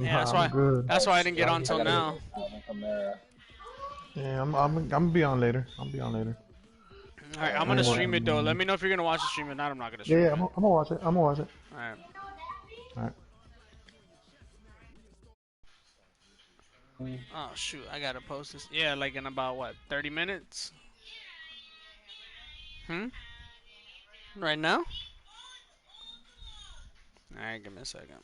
Yeah, Nah, I'm good. that's why I didn't get Y'all on good? I till gotta get now. Alvin Kamara. Yeah, I'm gonna be on later. I'll be on later. All right, I'm I gonna ain't stream it though. Let working. me know if you're gonna watch the stream. If not, I'm not gonna Yeah, stream yeah, it. I'm gonna watch it. I'm gonna watch it. All right. All right. Oh shoot, I gotta post this. Yeah, like in about what, 30 minutes? Hmm. Right now? All right, give me a second.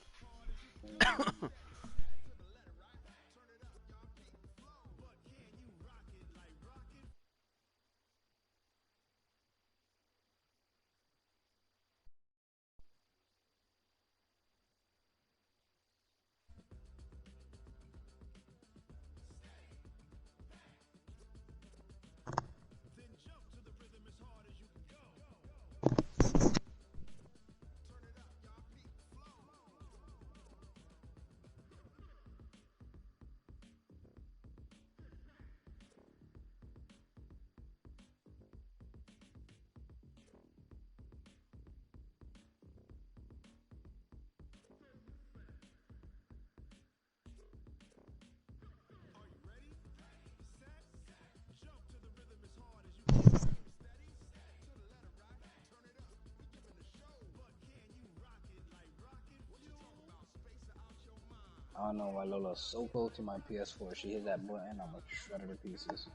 I don't know why Lola's so close to my PS4. She hit that button, I'm gonna shred her to pieces.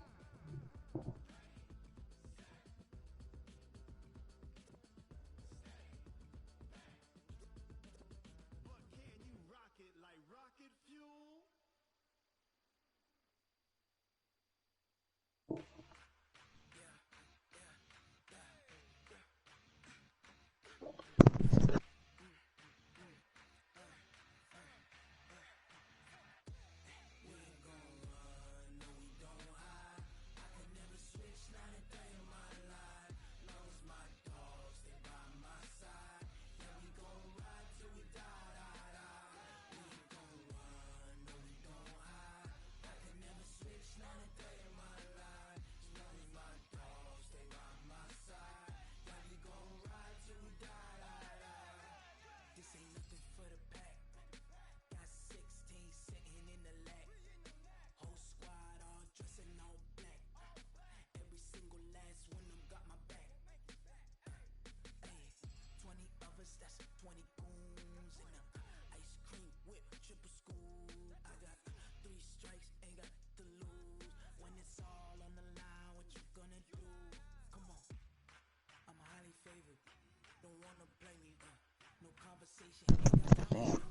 Damn,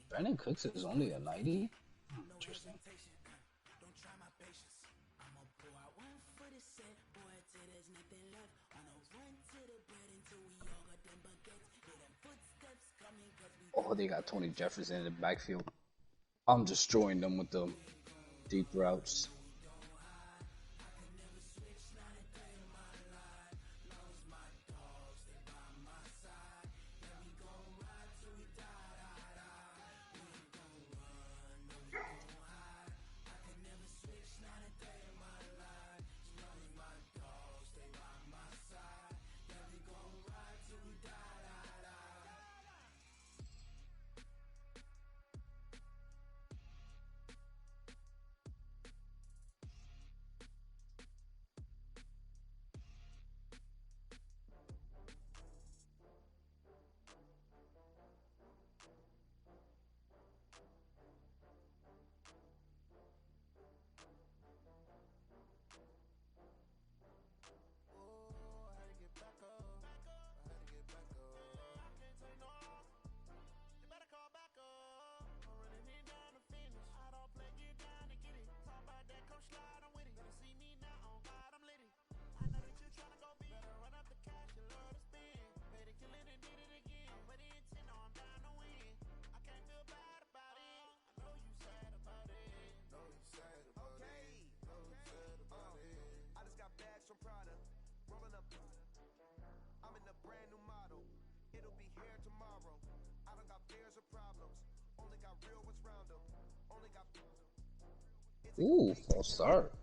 Brandon Cooks is only a 90? Interesting. Oh, they got Tony Jefferson in the backfield. I'm destroying them with the deep routes. Ooh, false start.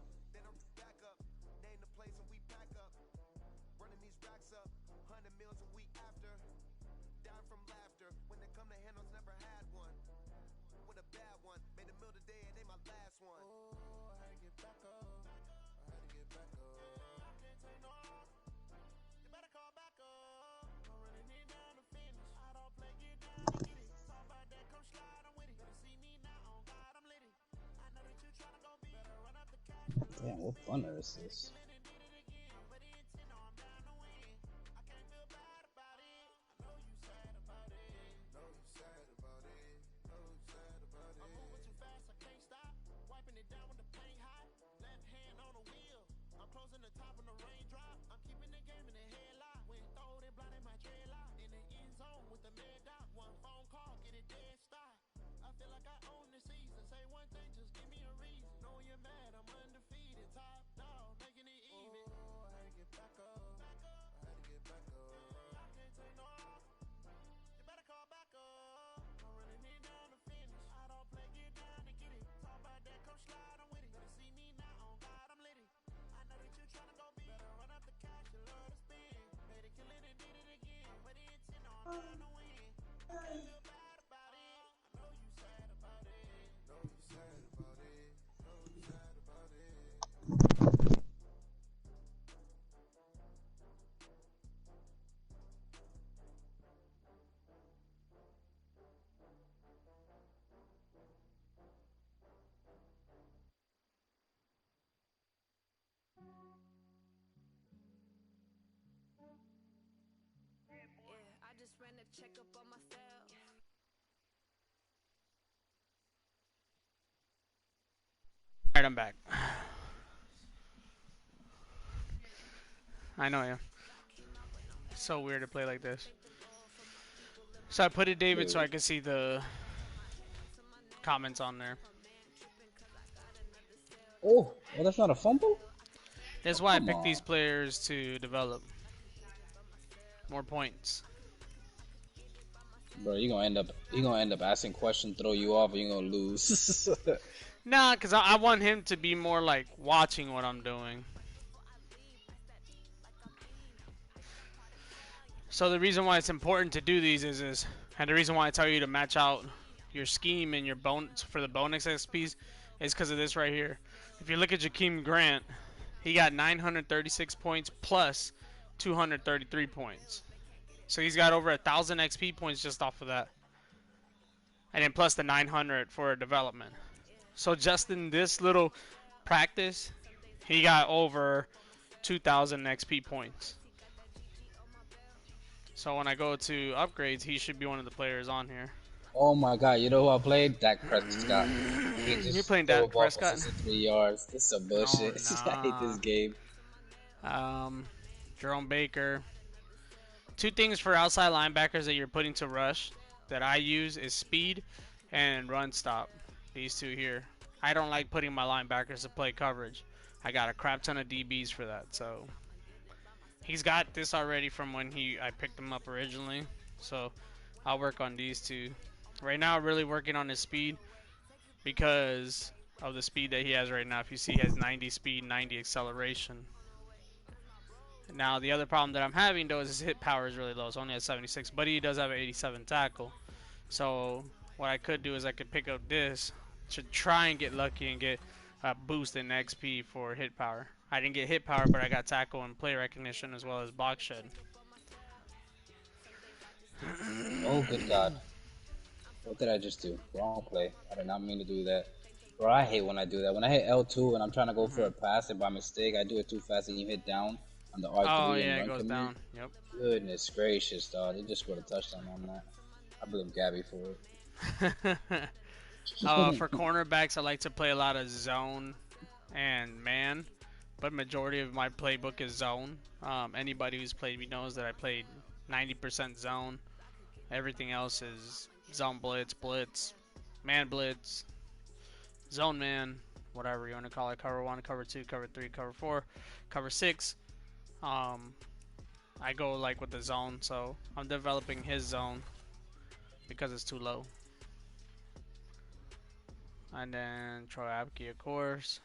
Damn, what punter is this? Alright, I'm back. I know, yeah. So weird to play like this. So I put it David so I could see the comments on there. Oh, well, that's not a fumble? That's why I Come picked on. these players to develop more points. Bro, you're gonna end up asking questions, throw you off, and you're gonna lose. Nah, because I want him to be more like watching what I'm doing. So the reason why it's important to do these is and the reason why I tell you to match out your scheme and your bonus for the bonus XPs is because of this right here. If you look at Jakeem Grant, he got 936 points plus 233 points. So he's got over 1,000 XP points just off of that. And then plus the 900 for development. So just in this little practice, he got over 2,000 XP points. So when I go to upgrades, he should be one of the players on here. Oh my god, you know who I played? Dak Prescott. You're playing Dak Prescott? 63 yards. This is some bullshit. Oh, I hate this game. Jerome Baker. Two things for outside linebackers that you're putting to rush that I use is speed and run stop. These two here. I don't like putting my linebackers to play coverage. I got a crap ton of DBs for that, so he's got this already from when I picked him up originally. So I'll work on these two. Right now, I'm really working on his speed because of the speed that he has right now. If you see, he has 90 speed, 90 acceleration. Now, the other problem that I'm having, though, is his hit power is really low. It's only at 76, but he does have an 87 tackle. So what I could do is I could pick up this to try and get lucky and get a boost in XP for hit power. I didn't get hit power, but I got tackle and play recognition as well as box shed. Oh, good God. What did I just do? Wrong play. I did not mean to do that. Bro, I hate when I do that. When I hit L2 and I'm trying to go for a pass and by mistake I do it too fast and you hit down on the R3 Oh, and yeah, run it goes command. down. Yep. Goodness gracious, dog. They just scored a touchdown on that. I blame Gabby for it. For cornerbacks, I like to play a lot of zone and man, but majority of my playbook is zone. Anybody who's played me knows that I played 90% zone. Everything else is zone blitz, man blitz, zone man, whatever you want to call it. Cover 1, cover 2, cover 3, cover 4, cover 6. I go like with the zone, so I'm developing his zone because it's too low. And then Troy Apke, of course.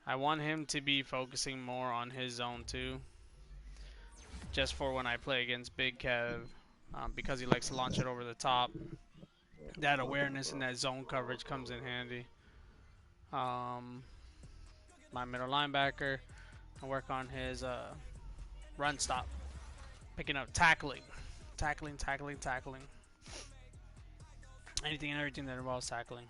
I want him to be focusing more on his zone too, just for when I play against Big Kev, because he likes to launch it over the top. That awareness and that zone coverage comes in handy. My middle linebacker, I work on his run stop, picking up tackling. Anything and everything that involves tackling.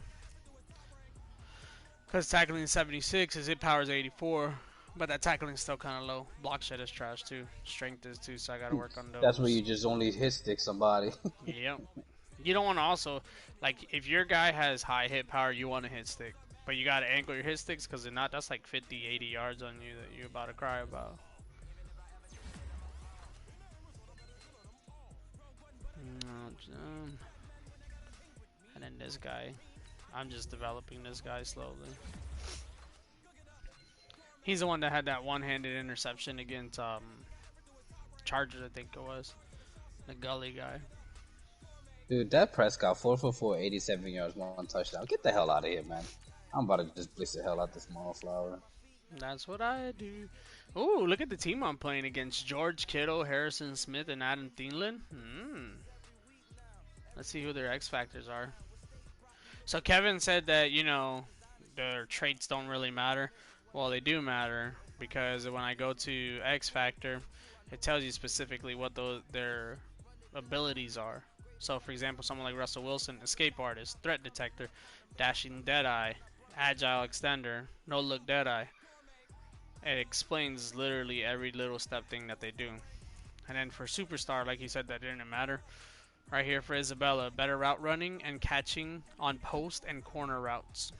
Because tackling is 76, his hit power is 84. But that tackling is still kind of low. Block shed is trash too. Strength is too, so I gotta work on those. That's where you just only hit stick somebody. Yep. You don't want to also, like, if your guy has high hit power, you want to hit stick. But you gotta angle your hit sticks, because if not, that's like 50, 80 yards on you that you're about to cry about. And then this guy. I'm just developing this guy slowly. He's the one that had that one-handed interception against Chargers, I think it was. The gully guy. Dude, that Prescott, 4 for 4, 87 yards, 1 touchdown. Get the hell out of here, man. I'm about to just blitz the hell out this Mollflower. That's what I do. Ooh, look at the team I'm playing against. George Kittle, Harrison Smith, and Adam Thielen. Let's see who their X factors are. So Kevin said that, you know, their traits don't really matter. Well, they do matter, because when I go to X Factor, it tells you specifically what their abilities are. So, for example, someone like Russell Wilson, escape artist, threat detector, dashing deadeye, agile extender, no look deadeye. It explains literally every little step thing that they do. And then for superstar, like he said, that didn't matter. Right here for Isabella, better route running and catching on post and corner routes.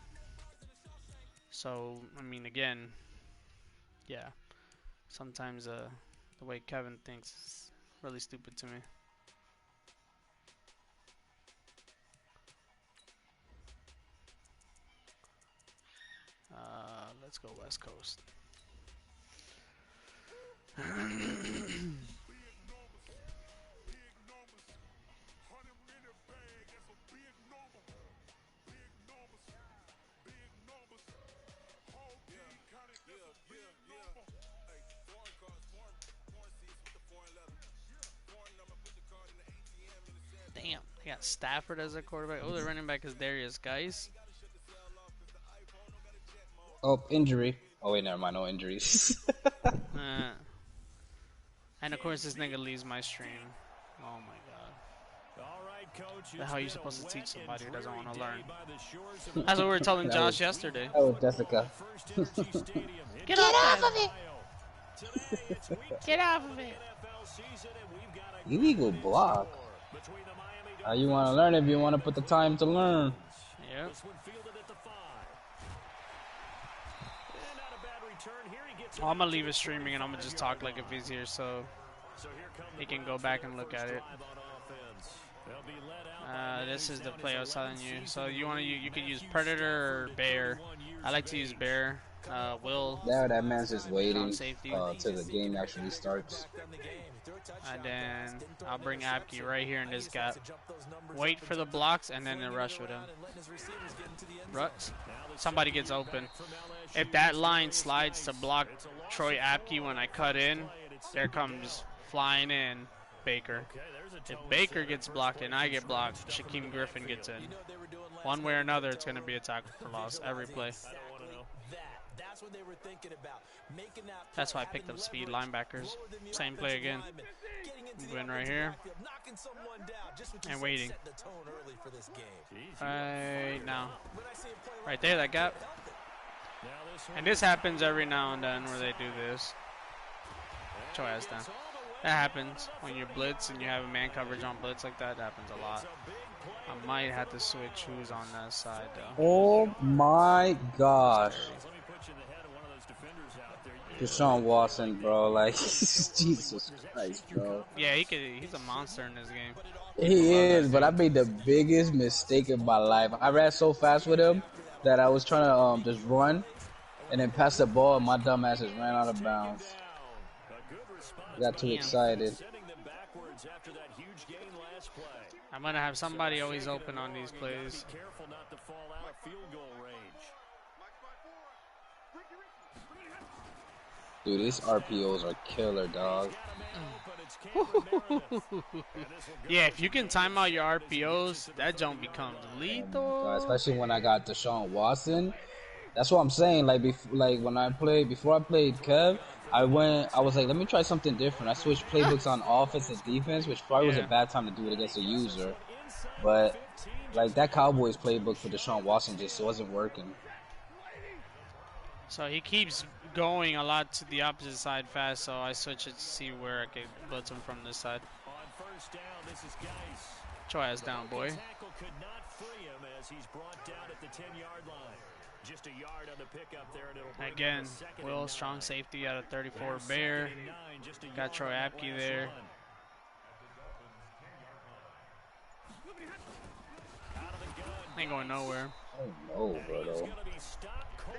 So, I mean, again, yeah, sometimes the way Kevin thinks is really stupid to me. Let's go West Coast. Damn, they got Stafford as a quarterback. Oh, the running back is Darius Geis. Oh, injury. Oh, wait, never mind. No injuries. And of course, this nigga leaves my stream. Oh my god. The hell are you supposed to teach somebody who doesn't want to learn? That's what we were telling Josh yesterday. Oh, Jessica. Get off of it! Get off of it! Illegal block. You want to learn if you want to put the time to learn. Yep. Well, I'm gonna leave it streaming and I'm gonna just talk like if he's here, so he can go back and look at it. This is the play I was telling you. So you want to you can use Predator or Bear. I like to use Bear. Will. There, that man's just waiting till the game actually starts. And then I'll bring Apke right here in this gap. Wait for the blocks and then rush with him. Somebody gets open. If that line slides to block Troy Apke when I cut in, there comes flying in Baker. If Baker gets blocked and I get blocked, Shaquem Griffin gets in. One way or another, it's going to be a tackle for loss every play. That's why I picked up speed linebackers. Same play again. Moving right here. And waiting. Right now. Right there, that gap. And this happens every now and then where they do this. Show ass down. That happens when you blitz and you have a man coverage on blitz like that. That happens a lot. I might have to switch who's on that side though. Oh my gosh. Deshaun Watson, bro, like, Jesus Christ, bro. Yeah, he's a monster in this game. He is, but I made the biggest mistake of my life. I ran so fast with him that I was trying to just run and then pass the ball, and my dumb ass just ran out of bounds. Got too excited. I'm going to have somebody always open on these plays. Dude, these RPOs are killer, dog. Yeah, if you can time out your RPOs, that jump becomes lethal. Oh God, especially when I got Deshaun Watson. That's what I'm saying. Like, before I played Kev, I was like, let me try something different. I switched playbooks on offense and defense, which probably was a bad time to do it against a user. But like that Cowboys playbook for Deshaun Watson just wasn't working. So he keeps going a lot to the opposite side fast, so I switch it to see where I can blitz him from this side. On first down, this is Geis. Get your ass down, boy. Tackle could not free him as he's brought down at the 10-yard line. Just a yard on the pickup there, and it'll bring Again, up a second Will, and strong 9. safety out of 34 There's Bear. second and 9, just a Got yard Troy on that Apke last there. run. Out of the gun. Ain't going nowhere. Oh no, bro. He's Though. gonna be stopped cold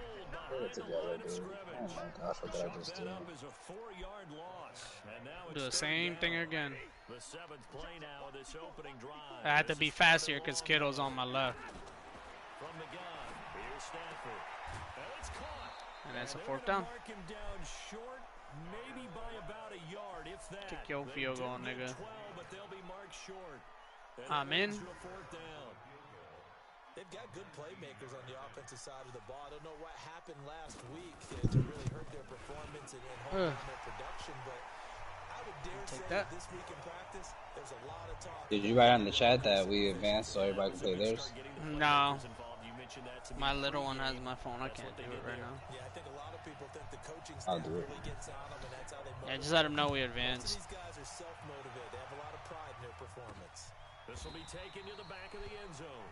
Put behind it the together, line of dude. scrimmage. Oh my gosh, what did I just Chalk do? that up as a 4-yard loss. And now Do it's the third same down. thing again. The 7th play now of this opening drive. I had to This be is fast third here and because long. Kittle's on my left. From the gun, here's Stafford. And it's caught. And that's a they're 4th gonna down. Mark him down short, maybe by about a yard, if that. Kick your They field goal, did get nigga. 12, but they'll be marked short. And I'm that in. leads to a 4th down. They've got good playmakers on the offensive side of the ball. I don't know what happened last week to really hurt their performance and hold down their production, but I would dare say that. this week in practice, there's a lot of talk. Did you write on the chat that we advanced so everybody can play theirs? No. My little one has my phone. I can't do it right now. Yeah, I think a lot of people think the coaching I'll staff do it. really gets on them, and that's how they Yeah, motivate. just let them know we Most of advanced. these guys are self-motivated. They have a lot of pride in their performance. This will be taken to the back of the end zone.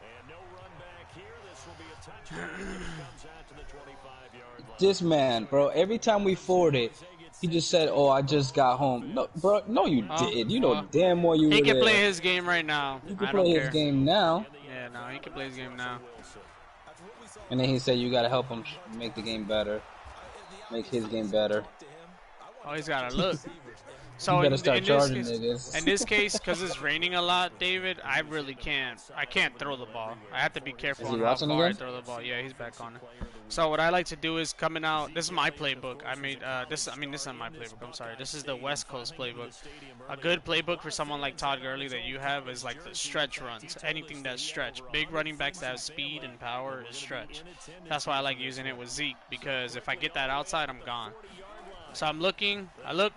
And no run back here. This will be a touchdown. It comes out to the 25-yard line. This man, bro. Every time we forward it, he just said, "Oh, I just got home." No, bro. No, you did. You know damn well you were He can there. play his game right now. He can I don't play his care. game now. Yeah, no, he can play his game now. And then he said, "You gotta help him make the game better, make his game better." Oh, he's got to look. So You better in start this charging case, niggas. in this case, because it's raining a lot, David, I really can't. I can't throw the ball. I have to be careful Is he on how watching far I again? throw the ball. Yeah, he's back on it. So what I like to do is coming out. This is my playbook. I made this. I mean, this isn't my playbook. I'm sorry. This is the West Coast playbook. A good playbook for someone like Todd Gurley that you have is like the stretch runs. Anything that's stretch. Big running backs that have speed and power is stretch. That's why I like using it with Zeke, because if I get that outside, I'm gone. So I'm looking. I look.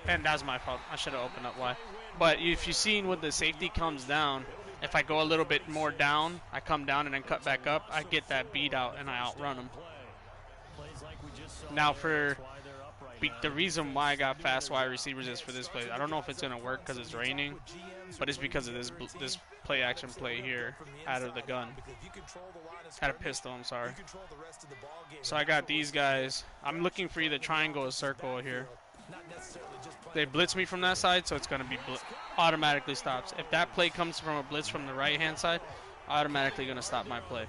And that's my fault. I should have opened up wide. But if you've seen when the safety comes down, if I go a little bit more down, I come down and then cut back up, I get that beat out and I outrun him. Now for the reason why I got fast wide receivers is for this play. I don't know if it's going to work because it's raining, but it's because of this play action play here out of the gun. Had a pistol, I'm sorry. So I got these guys. I'm looking for either triangle or circle here. They blitz me from that side, so it's going to be automatically stops. If that play comes from a blitz from the right-hand side, automatically going to stop my play.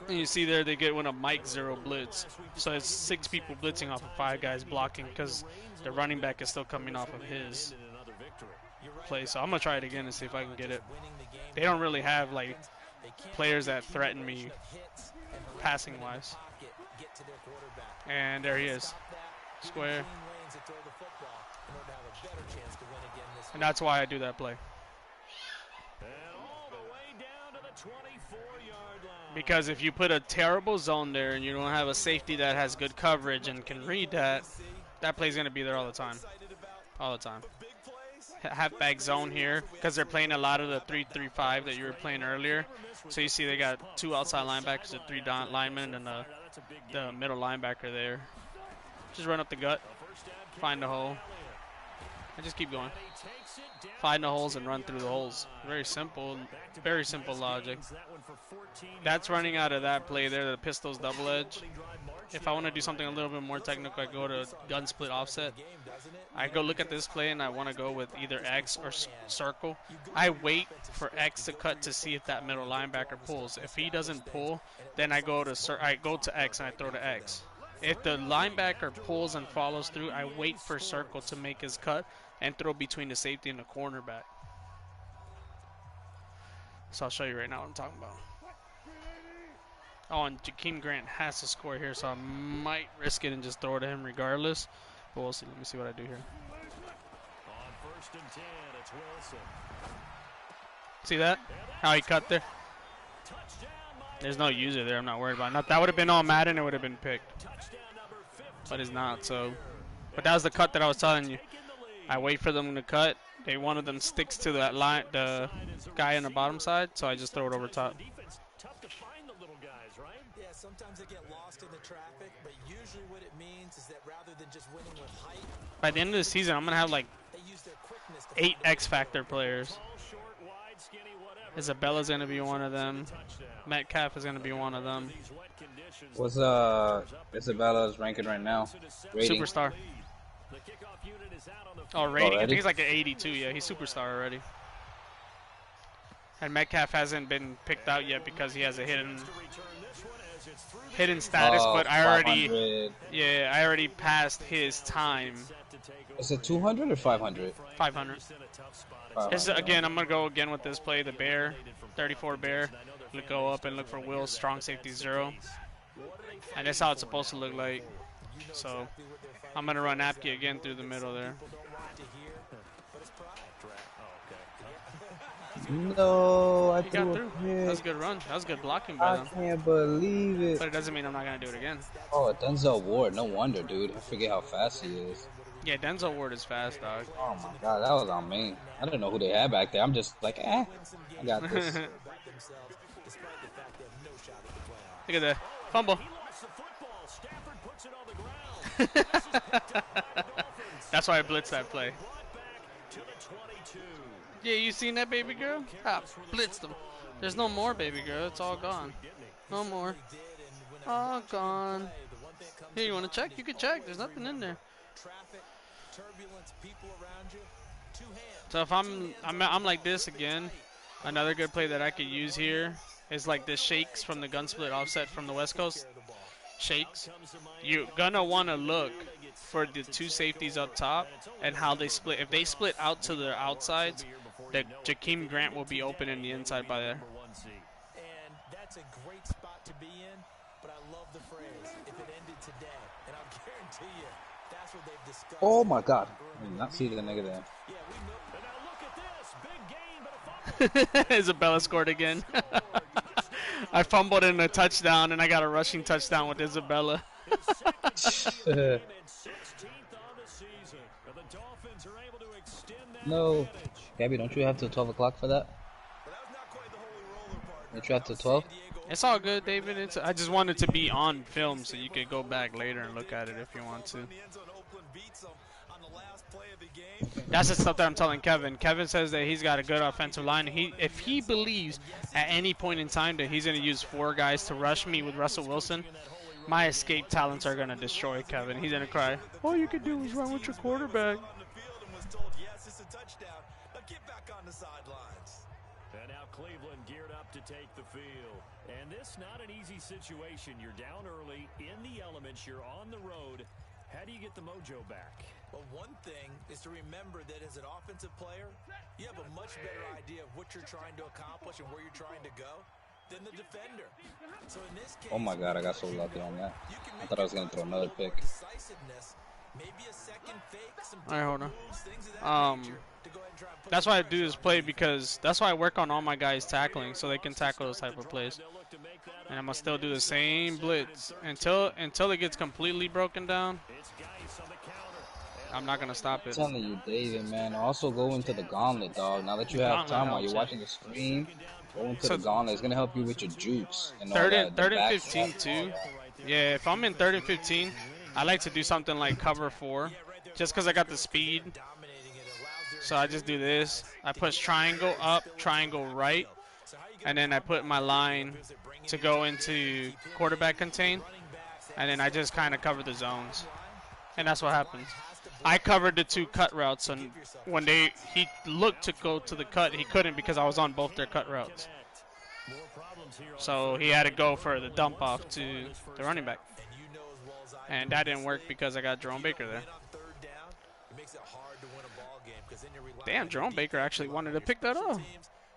And you see there, they get when a Mike 0 blitz. So it's 6 people blitzing off of 5 guys blocking because the running back is still coming off of his play. So I'm going to try it again and see if I can get it. They don't really have, like, players that threaten me passing-wise. And there he is. Square. And that's why I do that play. Because if you put a terrible zone there and you don't have a safety that has good coverage and can read that, that play's going to be there all the time. All the time. Halfback zone here because they're playing a lot of the 3-3-5 that you were playing earlier. So you see they got 2 outside linebackers, a 3 linemen, and the middle linebacker there. Just run up the gut, find the hole, and just keep going. Find the holes and run through the holes. Very simple logic. That's running out of that play there, the pistol's double edge. If I want to do something a little bit more technical, I go to gun split offset. I go look at this play and I want to go with either X or circle. I wait for X to cut to see if that middle linebacker pulls. If he doesn't pull, then I go to X and I throw to X. If the linebacker pulls and follows through, I wait for circle to make his cut and throw between the safety and the cornerback. So I'll show you right now what I'm talking about. Oh, and Jakeem Grant has to score here, so I might risk it and just throw it to him regardless. But we'll see. Let me see what I do here. On 1st and 10, it's Wilson. See that? How he cut there? There's no user there. I'm not worried about it. That would have been all Madden. It would have been picked. But it's not, so. But that was the cut that I was telling you. I wait for them to cut. One of them sticks to that line, the guy on the bottom side, so I just throw it over top. sometimes they get lost in the traffic, but usually what it means is that rather than just winning with height, By the end of the season, I'm gonna have like they use their quickness to 8 find X Factor players. Isabella's gonna be one of them. Metcalf is gonna be one of them. What's Isabella's ranking right now? Rating? Superstar. Oh, rating? I Already? think he's like an 82. Yeah, he's superstar already. And Metcalf hasn't been picked out yet because he has a hidden status. Oh, But I already, 500. yeah, I already passed his time. Is it 200 or 500? 500. This is, again, I'm gonna go again with this play, the bear, 34 bear. Go up and look for Will, strong safety 0. And that's how it's supposed to look like. So I'm gonna run Apke again through the middle there. No, I He got through. threw a That was pick. a good run. That was good blocking by I them. can't believe it. But it doesn't mean I'm not gonna do it again. Oh, Denzel Ward. No wonder, dude. I forget how fast he is. Yeah, Denzel Ward is fast, dog. Oh my god, that was on me. I didn't know who they had back there. I'm just like, I got this. Look at that fumble. That's why I blitzed that play. Yeah, you seen that, baby girl? Ah, blitzed them. There's no more, baby girl. It's all gone. No more. All gone. Here, you want to check? You can check. There's nothing in there. So if I'm like this again, another good play that I could use here is like this shakes from the gun split offset from the West Coast. Shakes. You're gonna want to look for the 2 safeties up top and how they split. If they split out to their outsides, the Jakeem Grant will be open in the inside by there. And that's a great spot to be in, but I love the phrase, if it ended today. And I'll guarantee you, that's what they've discussed. Oh my god. I did not see the nigga there. Isabella scored again. I fumbled in a touchdown, and I got a rushing touchdown with Isabella. No. Gabby, don't you have till 12 o'clock for that? Don't you have till 12? It's all good, David. I just wanted to be on film so you could go back later and look at it if you want to. That's the stuff that I'm telling Kevin. Kevin says that he's got a good offensive line. If he believes at any point in time that he's going to use 4 guys to rush me with Russell Wilson, my escape talents are going to destroy Kevin. He's going to cry, all you can do is run with your quarterback. And now Cleveland geared up to take the field. And this not an easy situation. You're down early, in the elements, you're on the road. How do you get the mojo back? Well, one thing is to remember that as an offensive player, you have a much better idea of what you're trying to accomplish and where you're trying to go than the defender. So in this case, Oh my god, I got so lucky on that. you can I make thought I was going to throw another pick. decisiveness, maybe a second fake, some All right, hold on. moves, things of that nature, to go ahead and try and put That's some why I do pressure this on play the because that's why I work on all my guys tackling so they can tackle those type of plays. And I'm gonna still do the same blitz until it gets completely broken down. I'm not gonna stop I'm it. telling you, David, man. Also go into the gauntlet, dog. Now that you have Gauntlet time while helps, you're yeah. watching the screen, go into So- the gauntlet. It's going to help you with your jukes. And all Third that, and the back 15 step. too. Yeah, if I'm in 3rd and 15, I like to do something like cover 4, just because I got the speed. So I just do this. I push triangle up, triangle right, and then I put my line to go into quarterback contain, and then I just kind of cover the zones, and that's what happens. I covered the 2 cut routes, and when he looked to go to the cut, he couldn't because I was on both their cut routes. So he had to go for the dump off to the running back, and that didn't work because I got Jerome Baker there. Damn, Jerome Baker actually wanted to pick that up.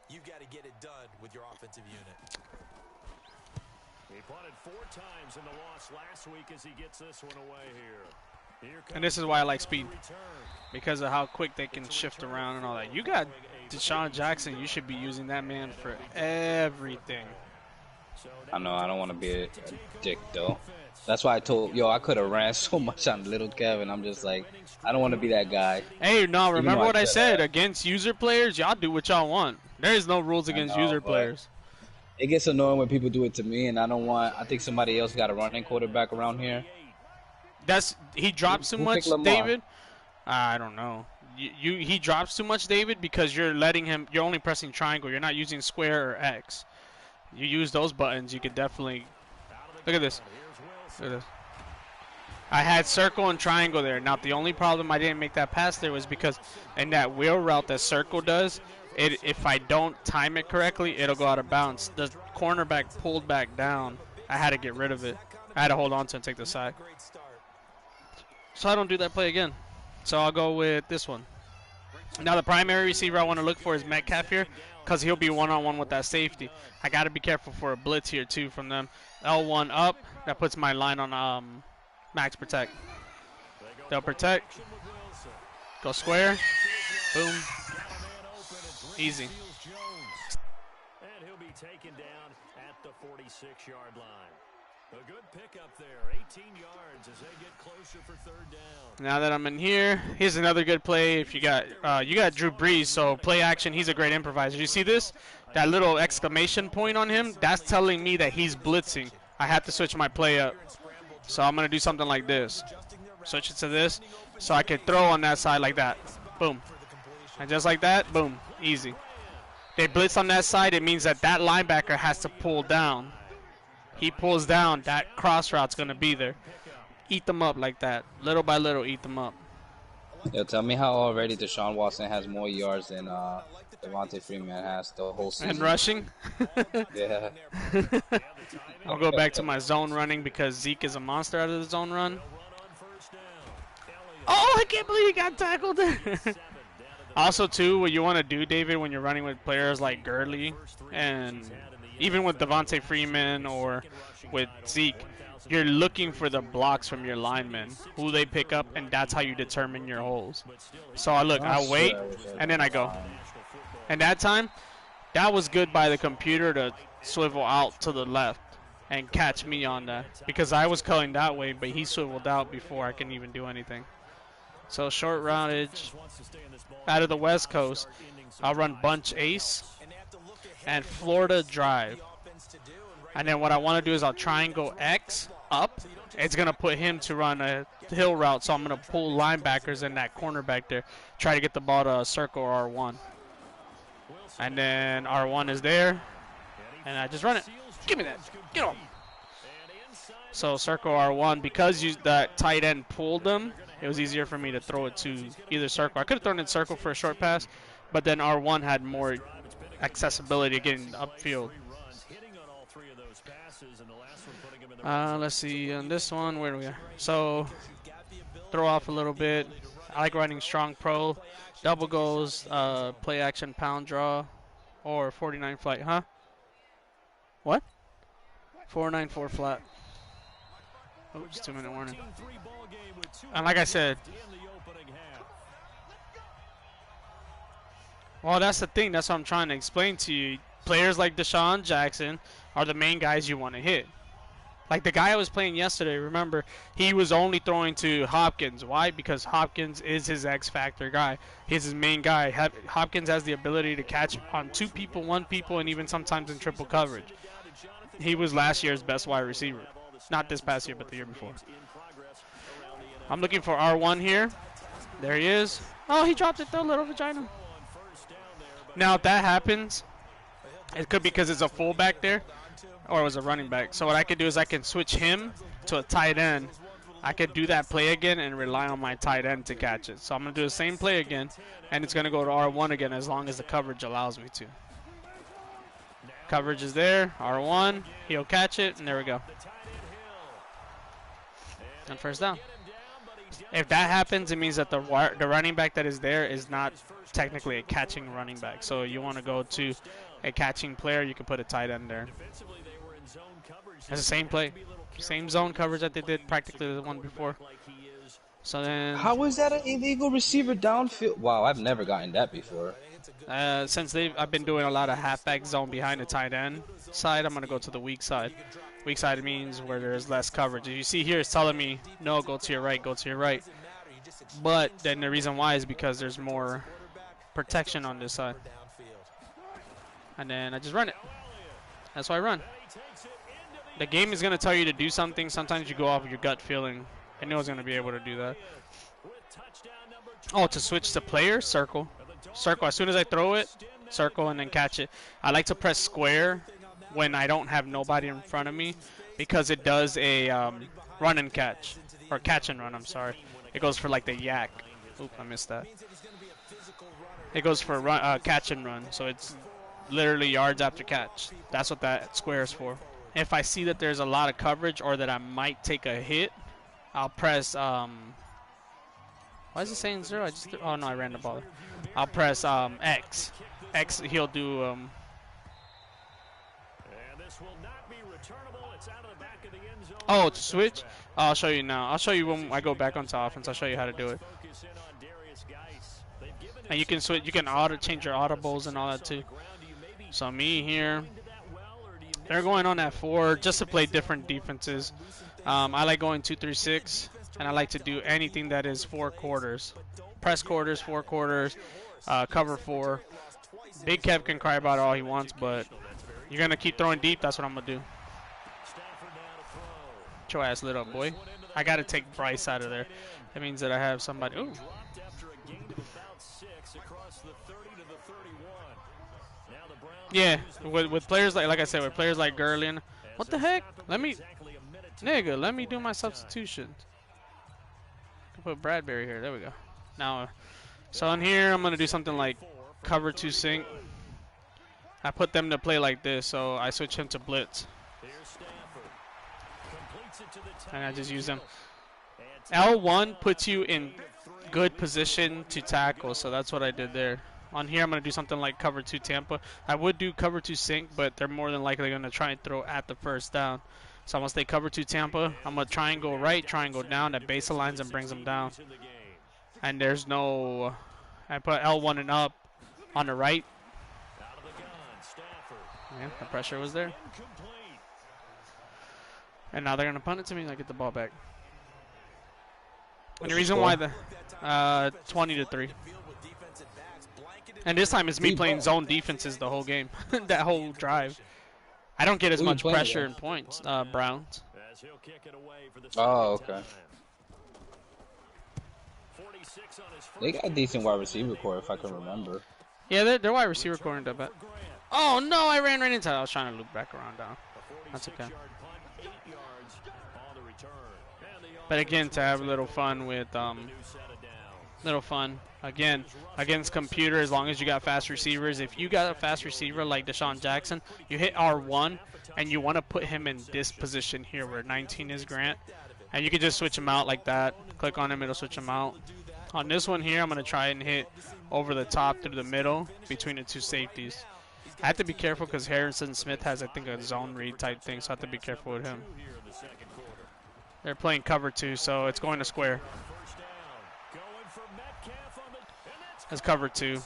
You've got to get it done with your offensive unit. He punted 4 times in the loss last week as he gets this one away here. And this is why I like speed, because of how quick they can shift around and all that. You got Deshaun Jackson. You should be using that man for everything. I know, I don't want to be a dick, though. That's why I told, I could have ran so much on little Kevin. I'm just like, I don't want to be that guy. Hey, no, remember though what I I could said? have. Against user players, y'all do what y'all want. There is no rules against know, user but- players. It gets annoying when people do it to me, and I don't want. I think somebody else got a running quarterback around here. He drops too Who much, picked Lamar? David. I don't know. He drops too much, David, because you're letting him. You're only pressing triangle. You're not using square or X. You use those buttons, you could definitely. Look at this. Look at this. I had circle and triangle there. Now the only problem I didn't make that pass there was because in that wheel route that circle does, if I don't time it correctly, it'll go out of bounds. The cornerback pulled back down. I had to get rid of it. I had to hold on to it and take the side. So I don't do that play again. So I'll go with this one. Now the primary receiver I want to look for is Metcalf here because he'll be one-on-one with that safety. I got to be careful for a blitz here too from them. L1 up. That puts my line on max protect. They'll protect. Go square. Boom. Easy. And he'll be taken down at the 46-yard line. A good pickup there, 18 yards as they get closer for third down. Now that I'm in here, here's another good play. If you got Drew Brees, so play action. He's a great improviser. You see this? That little exclamation point on him? That's telling me that he's blitzing. I have to switch my play up. So I'm gonna do something like this. Switch it to this, so I can throw on that side like that. Boom. And just like that, boom, easy. They blitz on that side. It means that linebacker has to pull down. He pulls down, that cross route's going to be there. Eat them up like that. Little by little, eat them up. Yo, tell me how already Deshaun Watson has more yards than Devontae Freeman has the whole season. And rushing? Yeah. I'll go back to my zone running because Zeke is a monster out of the zone run. Oh, I can't believe he got tackled there. Also, too, what you want to do, David, when you're running with players like Gurley and even with Devontae Freeman or with Zeke, you're looking for the blocks from your linemen, who they pick up, and that's how you determine your holes. So I wait, and then I go. And that time, that was good by the computer to swivel out to the left and catch me on that. Because I was culling that way, but he swiveled out before I can even do anything. So short routage out of the West Coast, I'll run bunch ace and Florida drive. And then what I want to do is I'll triangle X up. It's going to put him to run a hill route, so I'm going to pull linebackers in that cornerback there. Try to get the ball to circle R1. And then R1 is there. And I just run it. Give me that. Get on. So circle R1, because that tight end pulled them, it was easier for me to throw it to either circle. I could have thrown it circle for a short pass, but then R1 had more accessibility getting upfield. Let's see, on this one, where do we are? So, throw off a little bit. I like running strong pro, double goes, play action, pound draw, or 49 flight, huh? What? 494 flat. Oops, 2-minute warning. And like I said, well, that's the thing. That's what I'm trying to explain to you. Players like Deshaun Jackson are the main guys you want to hit. Like the guy I was playing yesterday, remember, he was only throwing to Hopkins. Why? Because Hopkins is his X-factor guy. He's his main guy. Hopkins has the ability to catch on 2 people, 1 people, and even sometimes in triple coverage. He was last year's best wide receiver. Not this past year, but the year before. I'm looking for R1 here. There he is. Oh, he dropped it though, little vagina. Now, if that happens, it could be because it's a fullback there, or it was a running back. So what I could do is I can switch him to a tight end. I could do that play again and rely on my tight end to catch it. So I'm going to do the same play again, and it's going to go to R1 again as long as the coverage allows me to. Coverage is there, R1, he'll catch it, and there we go. And first down. If that happens, it means that the running back that is there is not technically a catching running back. So you want to go to a catching player, you can put a tight end there. It's the same play. Same zone coverage that they did practically the one before. So then... How is that an illegal receiver downfield? Wow, I've never gotten that before. Since I've been doing a lot of halfback zone behind the tight end side, I'm going to go to the weak side. Weak side means where there's less coverage. As you see here, it's telling me, no, go to your right, go to your right. But then the reason why is because there's more protection on this side. And then I just run it. That's why I run. The game is going to tell you to do something. Sometimes you go off your gut feeling. I knew I was going to be able to do that. Oh, to switch to player, circle. Circle. As soon as I throw it, circle and then catch it. I like to press square when I don't have nobody in front of me because it does a run and catch. Or catch and run, I'm sorry. It goes for like the yak. Oop, I missed that. It goes for run, catch and run. So it's literally yards after catch. That's what that square is for. If I see that there's a lot of coverage or that I might take a hit, I'll press, why is it saying 0? Oh no, I ran the ball. I'll press X. X, he'll do, oh, to switch? I'll show you now. I'll show you when I go back onto offense. I'll show you how to do it. And you can switch, you can change your audibles and all that too. So me here, they're going on at 4 just to play different defenses. I like going 2-3-6, and I like to do anything that is 4 quarters. Press quarters, 4 quarters, cover 4. Big Kev can cry about it all he wants, but you're going to keep throwing deep, that's what I'm going to do. Get your ass lit up, boy. I got to take Bryce out of there. That means that I have somebody. Ooh. Yeah, with players like I said, with players like Gurley. What the heck? Let me do my substitutions. Put Bradbury here. There we go. Now, so in here, I'm gonna do something like cover 2 sync. I put them to play like this, so I switch him to blitz, and I just use them. L1 puts you in good position to tackle, so that's what I did there. On here, I'm going to do something like cover 2 Tampa. I would do cover 2 sync, but they're more than likely going to try and throw at the first down. So I'm going to stay cover 2 Tampa. I'm going to try and go right, try and go down. That base aligns and brings them down. And there's no... I put L1 and up on the right. Yeah, the pressure was there. And now they're going to punt it to me and I get the ball back. And the reason why the 20-3. And this time it's me playing zone defenses the whole game. That whole drive. I don't get as much pressure and points, Browns. Oh, okay. They got a decent wide receiver core, if I can remember. Yeah, their wide receiver core ended up. Oh no, I ran right into it. I was trying to loop back around down. That's okay. But again, to have a little fun with again against computer, as long as you got fast receivers. If you got a fast receiver like Deshaun Jackson, you hit R1 and you want to put him in this position here where 19 is Grant, and you can just switch him out like that. Click on him, it'll switch him out. On this one here, I'm going to try and hit over the top through the middle between the 2 safeties. I have to be careful because Harrison Smith has, I think, a zone read type thing, so I have to be careful with him. They're playing cover 2, so it's going to square. It's cover 2.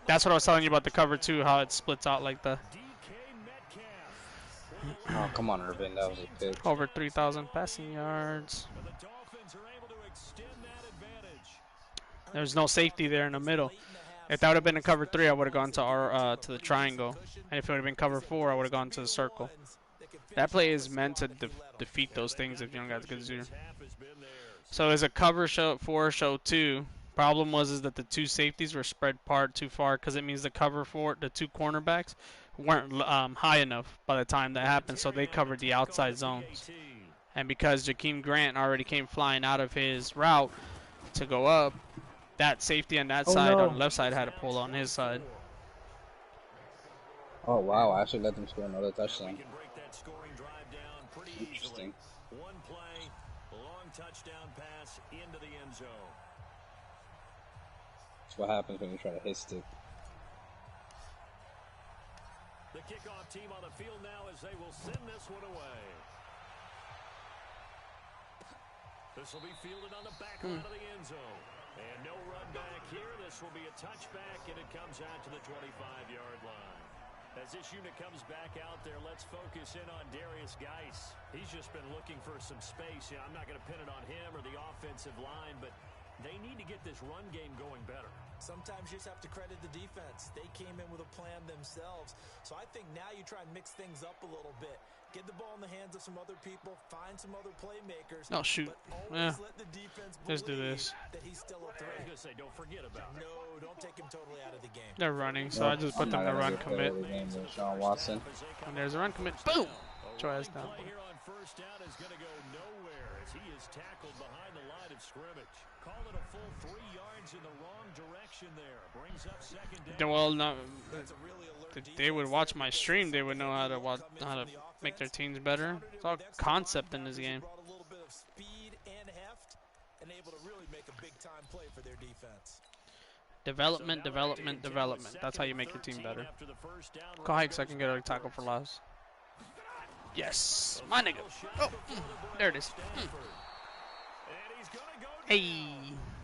That's what I was telling you about the cover 2, how it splits out like the. Oh, come on, Irvin. That was a pick. Over 3,000 passing yards. There's no safety there in the middle. If that would have been a cover 3, I would have gone to to the triangle. And if it would have been cover 4, I would have gone to the circle. That play is meant to defeat those things if you don't got the good zoom. So as a cover 4, show 2. Problem was that the 2 safeties were spread apart too far because it means the cover 4, the 2 cornerbacks weren't high enough by the time that happened, so they covered the outside zones. And because Jakeem Grant already came flying out of his route to go up, that safety on that side, on the left side, had to pull on his side. Oh wow! I actually let them score another touchdown. Interesting. One play, long touchdown pass into the end zone. That's what happens when you try to hit stick. The kickoff team on the field now as they will send this one away. This will be fielded on the back line of the end zone. And no run back here. This will be a touchback, and it comes out to the 25-yard line. As this unit comes back out there, let's focus in on Darius Geis. He's just been looking for some space. I'm not going to pin it on him or the offensive line, but they need to get this run game going better. Sometimes you just have to credit the defense. They came in with a plan themselves. So I think now you try and mix things up a little bit. Get the ball in the hands of some other people. Find some other playmakers. Oh, shoot. But let the defense let's do this. That he's still a threat. I was going to say, don't forget about it. No, don't take him totally out of the game. They're running, so I just put them to run commit. Sean Watson. And there's a run commit. Boom! Troy has down. Play here on first down is going to go nowhere as he is tackled behind the line of scrimmage. Call it a full 3 yards in the wrong direction there. Brings up second down. Well, no, if they would watch my stream, they would know how to make their teams better. It's all concept in this game. Brought a little bit of speed and heft and able to really make a big time play for their defense. Development, development, development. That's how you make your team better. Go hike so I can get a tackle for loss. Yes, my nigga. Oh, there it is. Hey.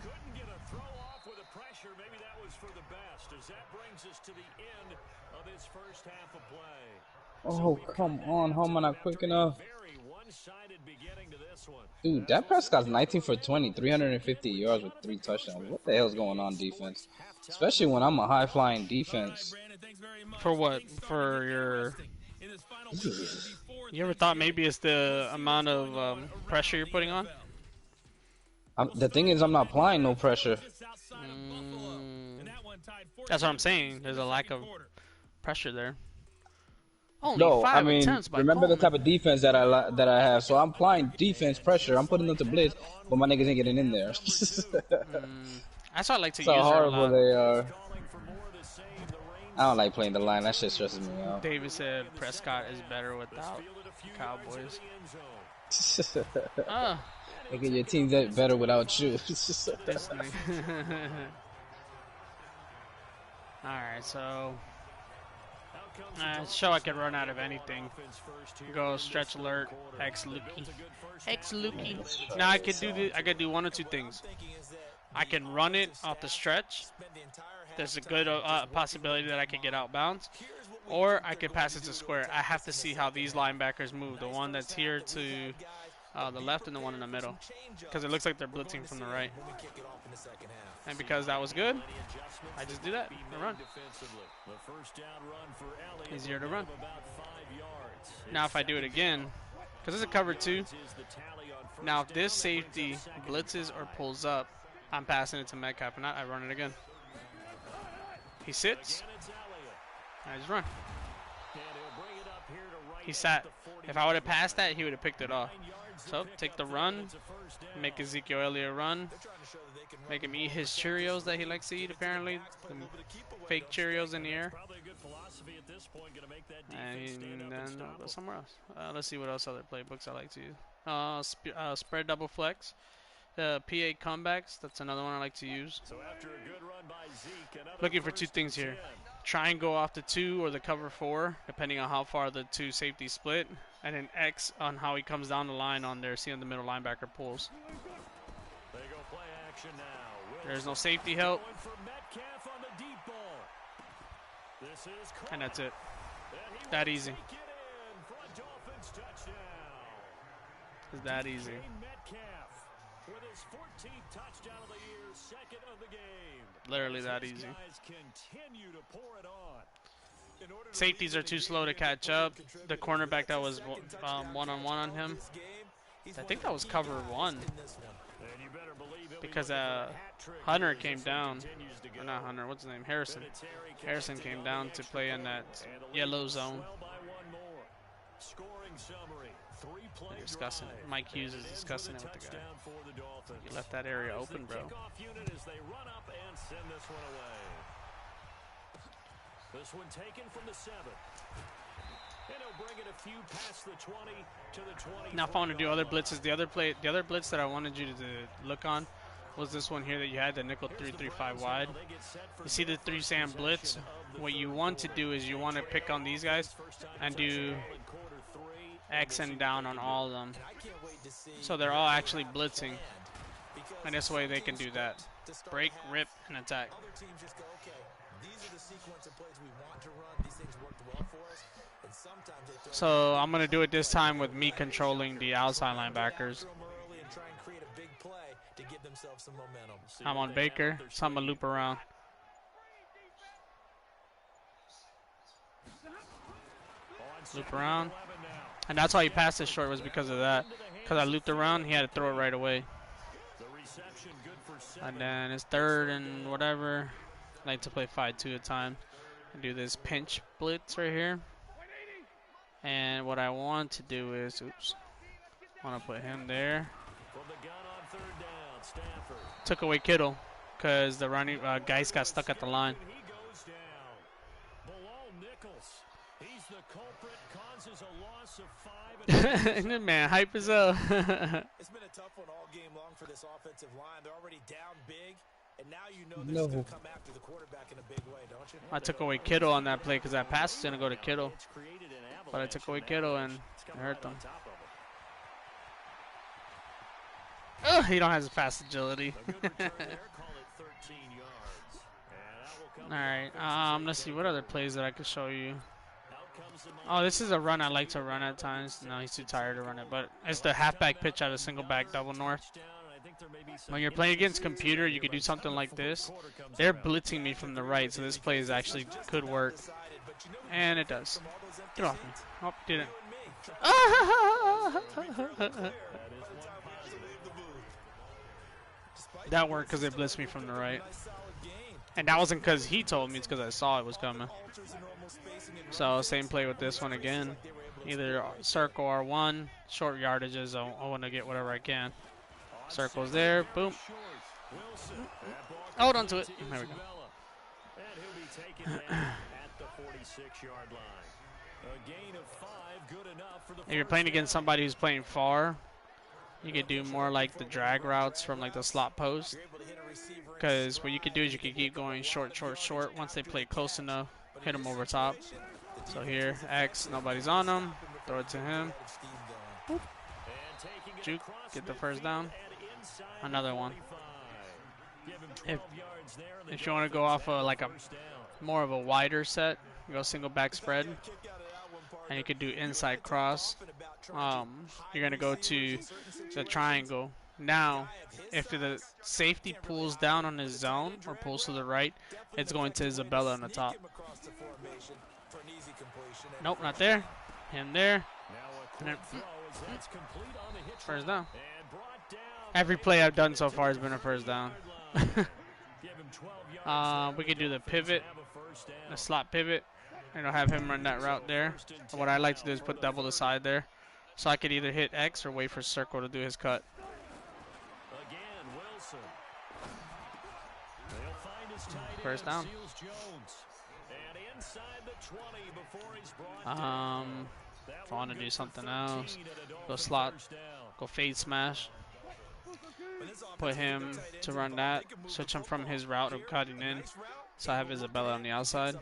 Couldn't get a throw off with a pressure. Maybe that was for the best, as that brings us to the end of this first half of play. Oh, come on. How am I not quick enough? Very one-sided beginning to this one. Dude, Dak Prescott's 19 for 20, 350 yards with 3 touchdowns. What the hell's going on defense? Especially when I'm a high-flying defense. For what? For your... You ever thought maybe it's the amount of pressure you're putting on? The thing is, I'm not applying no pressure. That's what I'm saying. There's a lack of pressure there. Only No, 5 I mean, attempts by remember the Coleman. type of defense that I have. So I'm applying defense pressure. I'm putting them to blitz, but my niggas ain't getting in there. That's why I like to That's use how her a horrible lot. they are. I don't like playing the line. That shit stresses me out. David said Prescott is better without Cowboys. Nigga, your team's better without you. Disney. Alright, so show I can run out of anything. Go stretch alert, X Lukey. X Lukey. Now I could do I could do one or two things. I can run it off the stretch. There's a good possibility that I can get out bounds. Or I could pass it to square. I have to see how these linebackers move. The one that's here to the left and the one in the middle. Because it looks like they're blitzing from the right. And because that was good, I just do that and run. Easier to run. Now if I do it again, because it's a cover 2. Now if this safety blitzes or pulls up, I'm passing it to Metcalf and I run it again. He sits, and I just run. He sat. If I would have passed that, he would have picked it off. So take the run, make Ezekiel Elliott run, make him eat his Cheerios that he likes to eat apparently, some fake Cheerios in the air, and then I'll go somewhere else. Let's see what else other playbooks I like to use. Spread double flex. The PA comebacks, that's another one I like to use. Looking for 2 things here. Try and go off the 2 or the cover 4, depending on how far the 2 safeties split. And then X on how he comes down the line on there, seeing the middle linebacker pulls. There's no safety help. And that's it. That easy. It's that easy. With his 14th touchdown of the year, 2nd of the game. Literally that easy. Safeties are too slow to catch up. The cornerback that was one-on-one on him, I think that was cover 1. Because Hunter came down. Or not Hunter, what's his name? Harrison. Harrison came down to play in that yellow zone. They're discussing it. Mike Hughes is discussing it with the guy. You left that area open, bro. This one taken from the 7. And he'll bring it a few past the 20 to the 20. Now if I want to do other blitzes, the other blitz that I wanted you to look on was this one here that you had, the nickel 3-3-5 wide. You see the 3-Sam blitz? What you want to do is you want to pick on these guys and do X and down on all of them. So they're all actually blitzing. And this way they can do that. Break, rip, and attack. So I'm going to do it this time with me controlling the outside linebackers. and try and create a big play to give themselves some momentum. I'm on Baker, so I'm going to loop around. Loop around. And that's why he passed it short, was because of that. Because I looped around, he had to throw it right away. And then it's third and whatever. I like to play 5-2 at a time. And do this pinch blitz right here. And what I want to do is, oops. I want to put him there. Took away Kittle because the running guys got stuck at the line. Man, hype as up. It's been a tough one all game long for this offensive line. They're already down big, and now you know they're going to come after the quarterback in a big way, don't you? I took away Kittle on that play because that pass is going to go to Kittle. But I took away Kittle and it hurt them. Oh, he don't have his fast agility. Alright, let's see what other plays that I could show you. Oh, this is a run I like to run at times. No, he's too tired to run it, but it's the halfback pitch out of single back double north. When you're playing against computer, you could do something like this. They're blitzing me from the right, so this play is actually could work. And it does. Get off me. Oh, didn't. That worked because they blitzed me from the right. And that wasn't because he told me, it's because I saw it was coming. So same play with this one again. Either circle or one. Short yardages, I want to get whatever I can. Circle's there, boom. Hold on to it. There we go. If you're playing against somebody who's playing far, you could do more like the drag routes from like the slot post. Because what you could do is you could keep going short, short, short. Once they play close enough, hit them over top. So here, X, nobody's on them. Throw it to him. Boop. Juke, get the first down. Another one. If you want to go off of like a more of a wider set, go single back spread. And you could do inside cross. You're going to go to the triangle. Now, if the safety pulls down on his zone or pulls to the right, it's going to Isabella on the top. Nope, not there. Him there. And then, first down. Every play I've done so far has been a first down. We could do the pivot, the slot pivot, and I'll have him run that route there. And what I like to do is put double the side there. So I could either hit X or wait for circle to do his cut. First down. If I want to do something else, go slot, go fade smash. Put him to run that. Switch him from his route of cutting in. So I have Isabella on the outside.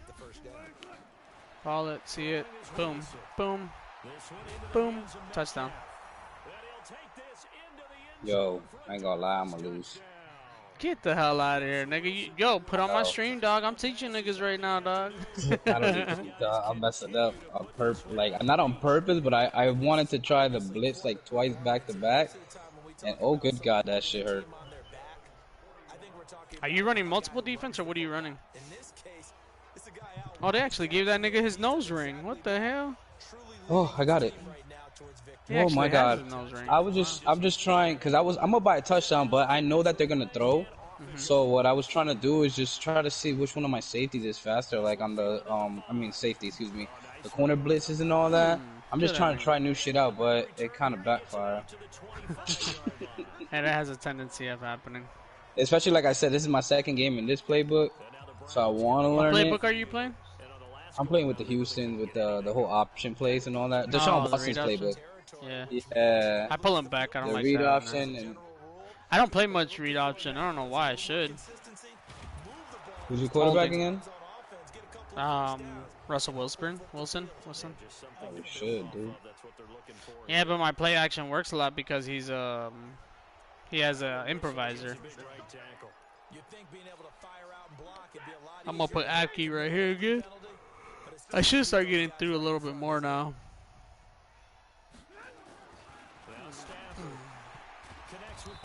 Call it, see it. Boom, boom, boom. Touchdown. Yo, I ain't gonna lie, I'm gonna lose. Get the hell out of here, nigga. Yo, put on my stream, dog. I'm teaching niggas right now, dog. I don't even, I messed it up on purpose. Like, not on purpose, but I wanted to try the blitz like twice back to back. And oh, good God, that shit hurt. Are you running multiple defense or what are you running? Oh, they actually gave that nigga his nose ring. What the hell? Oh, I got it. Oh my God! I'm just trying because I'm gonna buy a touchdown, but I know that they're gonna throw. So what I was trying to do is just try to see which one of my safeties is faster. Like on the safety, excuse me, the corner blitzes and all that. I'm just trying to try new shit out, but it kind of backfired. And it has a tendency of happening. Especially like I said, this is my second game in this playbook, so I want to learn it. What playbook are you playing? I'm playing with the Houston with the whole option plays and all that. Deshaun Watson's playbook. Yeah. I pull him back. I don't like that. The read option and I don't play much read option. I don't know why I should. Who's your quarterback again? Russell Wilson. Oh, you should, dude. Yeah, but my play action works a lot because he's he has a improviser. I'm gonna put Apke right here again. I should start getting through a little bit more now.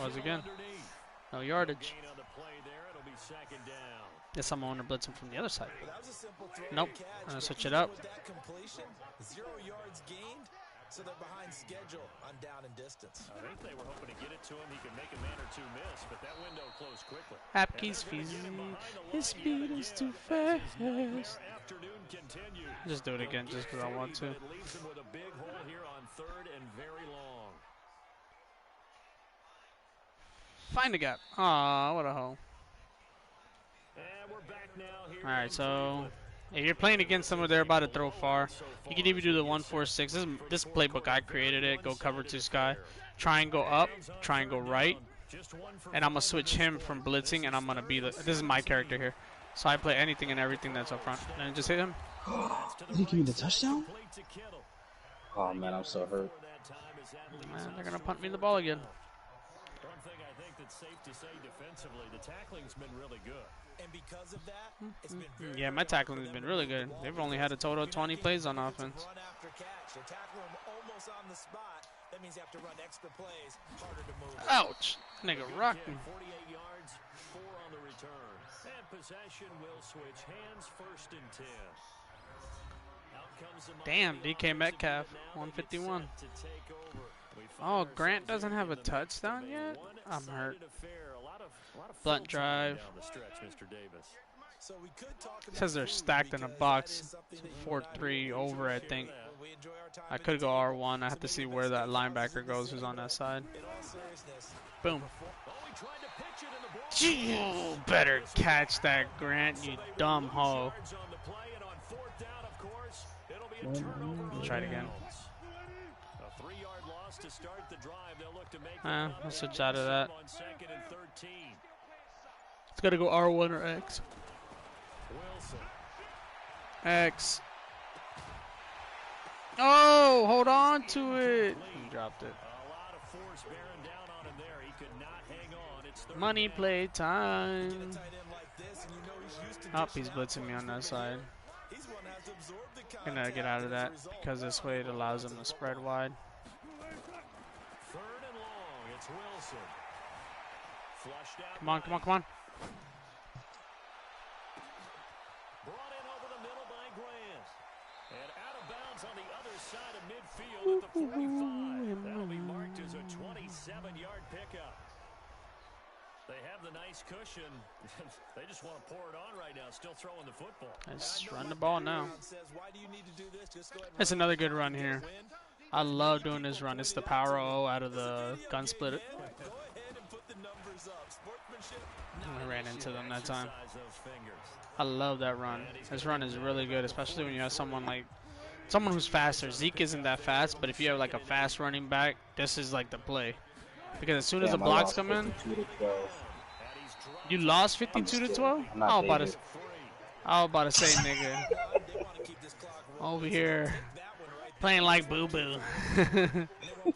Was again. No yardage. Guess I'm gonna blitz him from the other side. Nope. I'm gonna switch it up. 0 yards gained, so they're behind schedule on down and distance. I think they were hoping to get it to him. He could make a man or two miss, but that window closed quickly. Hapke's feet. His speed is too fast. Just do it again just because I want to. It leaves him with a big hole here on 3rd and very long. Find the gap. Aw, what a hole. And we're back now here. Alright, so if you're playing against someone they're about to throw far, you can even do the 1-4-6. This playbook, I created it. Go cover 2 sky. Try and go up. Try and go right. And I'm going to switch him from blitzing, and I'm going to be the... This is my character here. So I play anything and everything that's up front. And just hit him. Did he give me the touchdown? Oh, man, I'm so hurt. Man, they're going to punt me the ball again. One thing I think that's safe to say defensively, the tackling's been really good. And because of that, it's been very Yeah, my tackling has been really good. They've only had a total of 20 plays on offense. run after catch. They tackle him almost on the spot. That means you have to run extra plays, harder to move. Ouch! Nigga rocked me. 48 yards, 4 on the return. And possession will switch hands, 1st and 10. Out comes the Damn, DK Metcalf, 151. Oh, Grant doesn't have a touchdown yet? I'm hurt. Blunt drive. So we could talk about Says they're stacked in a box. 4-3 over, I think. I could go R1. I have to see where that linebacker goes who's on that side. Boom. You better catch that, Grant, you dumb hoe. Try it again. A 3-yard loss to start the drive. They'll look to make I'll switch out of that. on 2nd and 13. It's gotta go R1 or X. Wilson. X. Oh, hold on to it. He dropped it. A lot of force bearing down on him there. He could not hang on. It's third Money down. play time. tight end like this, and you know he's used to Oh, dishing he's out blitzing me on that side. He's one that has to absorb the Gonna contact get out of as a that result. because this way it allows him to spread wide. 3rd and long. It's Wilson. Flushed out. Come on, come on, come on. Brought in over the middle by Grant. And out of bounds on the other side of midfield at the 45. That'll be marked as a 27-yard pickup. They have the nice cushion. They just want to pour it on right now, still throwing the football. Let's run the ball now. Says, why do you need to do this? Just go ahead and It's another good run here. I love doing this run. It's the power O out of the gun split. go ahead and put the numbers up. Sportsmanship. I ran into them that time. Exercise those fingers. I love that run. This run is really good, especially when you have someone who's faster. Zeke isn't that fast, but if you have like a fast running back, this is like the play. Because as soon as the Damn, I blocks lost come in, 52 to 12. you lost 52 to 12. I'm not I was about David. to, I was about to say, nigga, They want to keep this clock rolling. over here That one right playing like boo boo.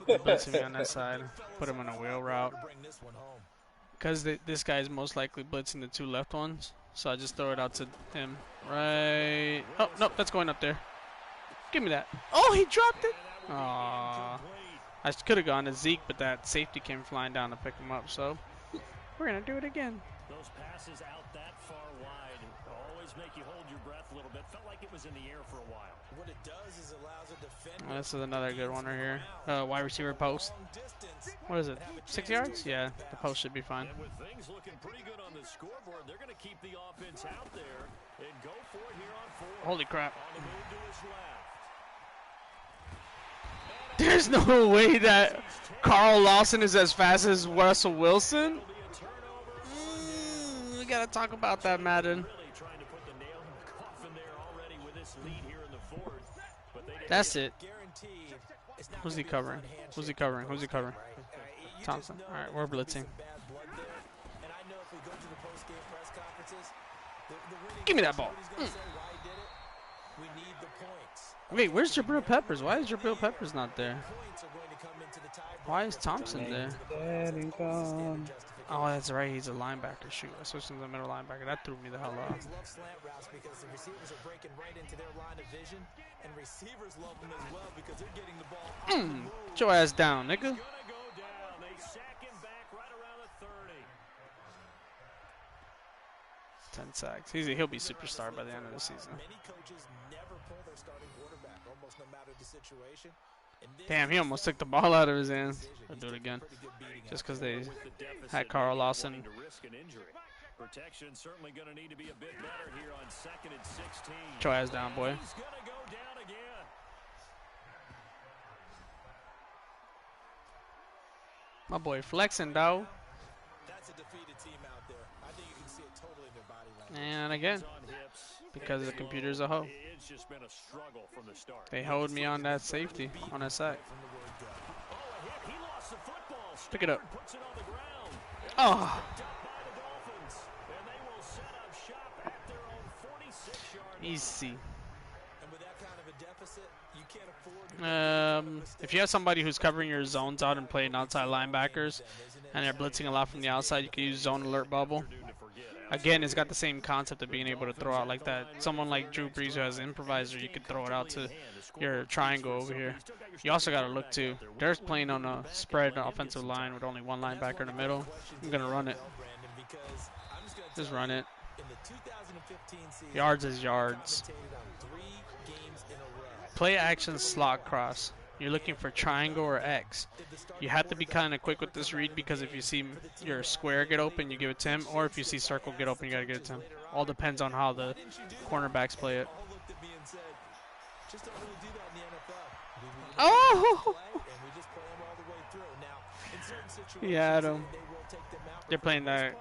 Blitzing me on that side. Put him in a wheel route. to bring this one home. Because this guy is most likely blitzing the 2 left ones. So I just throw it out to him. Right. Oh, nope, that's going up there. Give me that. Oh, he dropped it. Aww. I could have gone to Zeke, but that safety came flying down to pick him up. So we're going to do it again. Those passes out that far wide always make you hold your breath a little bit. Felt like it was in the air for a while. What it does is allows a defender This is another good one right here. Wide receiver post. long distance. What is it? 6 yards? Yeah, the post should be fine. And with things looking pretty good on the scoreboard, they're going to keep the offense out there and go for it here on 4th. Holy crap. On the move to his left. There's no way that Carl Lawson is as fast as Russell Wilson. We gotta talk about that, Madden. Really trying to put the nail in the coffin there already with this lead here in the 4th. But they didn't That's it. Guaranteed. It's not Who's gonna he be a covering? fun Who's he handshake. covering? Who's he covering? You just Thompson. know All right, that we're there's gonna be blitzing. some bad blood there. And I know if we go to the post-game press conferences, the winning Give me that coach, ball. what he's gonna say, why he did it? We need the points. Wait, where's Jabril Peppers? Why is Jabril Peppers not there? Points are going to come into the tiebreaker. Why is Thompson there? Daddy gone. Oh, that's right. He's a linebacker. Shoot, I switched him to the middle linebacker. That threw me the hell off. Quarterbacks love slant routes because the receivers are breaking right into their line of vision, and receivers love them as well because they're getting the ball on the move. Get your ass down, nigga. Gonna go down. They sack him back right sacks. He'll be superstar by the end of the season. Many coaches never pull their starting quarterback, almost no matter the situation. Damn, he almost took the ball out of his hands. I'll do it again. Just because they had Carl Lawson. Protection certainly going to need to be a bit better here on 2nd and 16. Show ass down, boy. He's going to go down again. My boy flexing, dog. That's a defeated team out there. I think you can see it totally in their body language. And again, because the computer's a hoe. It's just been a struggle from the start. They hold me on that safety, on that sack. He lost the football. Pick it up. Puts it on the ground. Oh. And they will set up shop at their own 46-yard line. Easy. And with that kind of a deficit, you can't afford to If you have somebody who's covering your zones out and playing outside linebackers, and they're blitzing a lot from the outside, you can use zone alert bubble. Again, it's got the same concept of being able to throw out like that. Someone like Drew Brees who has an improviser, you could throw it out to your triangle over here. You also got to look too. They're playing on a spread offensive line with only one linebacker in the middle. I'm gonna run it. Just run it. Yards is yards. Play action slot cross. You're looking for triangle or X. You have to be kind of quick with this read because if you see your square get open, you give it to him, or if you see circle get open, you got to get it to him. All depends on how the cornerbacks play it. Oh! He had him. They're playing that.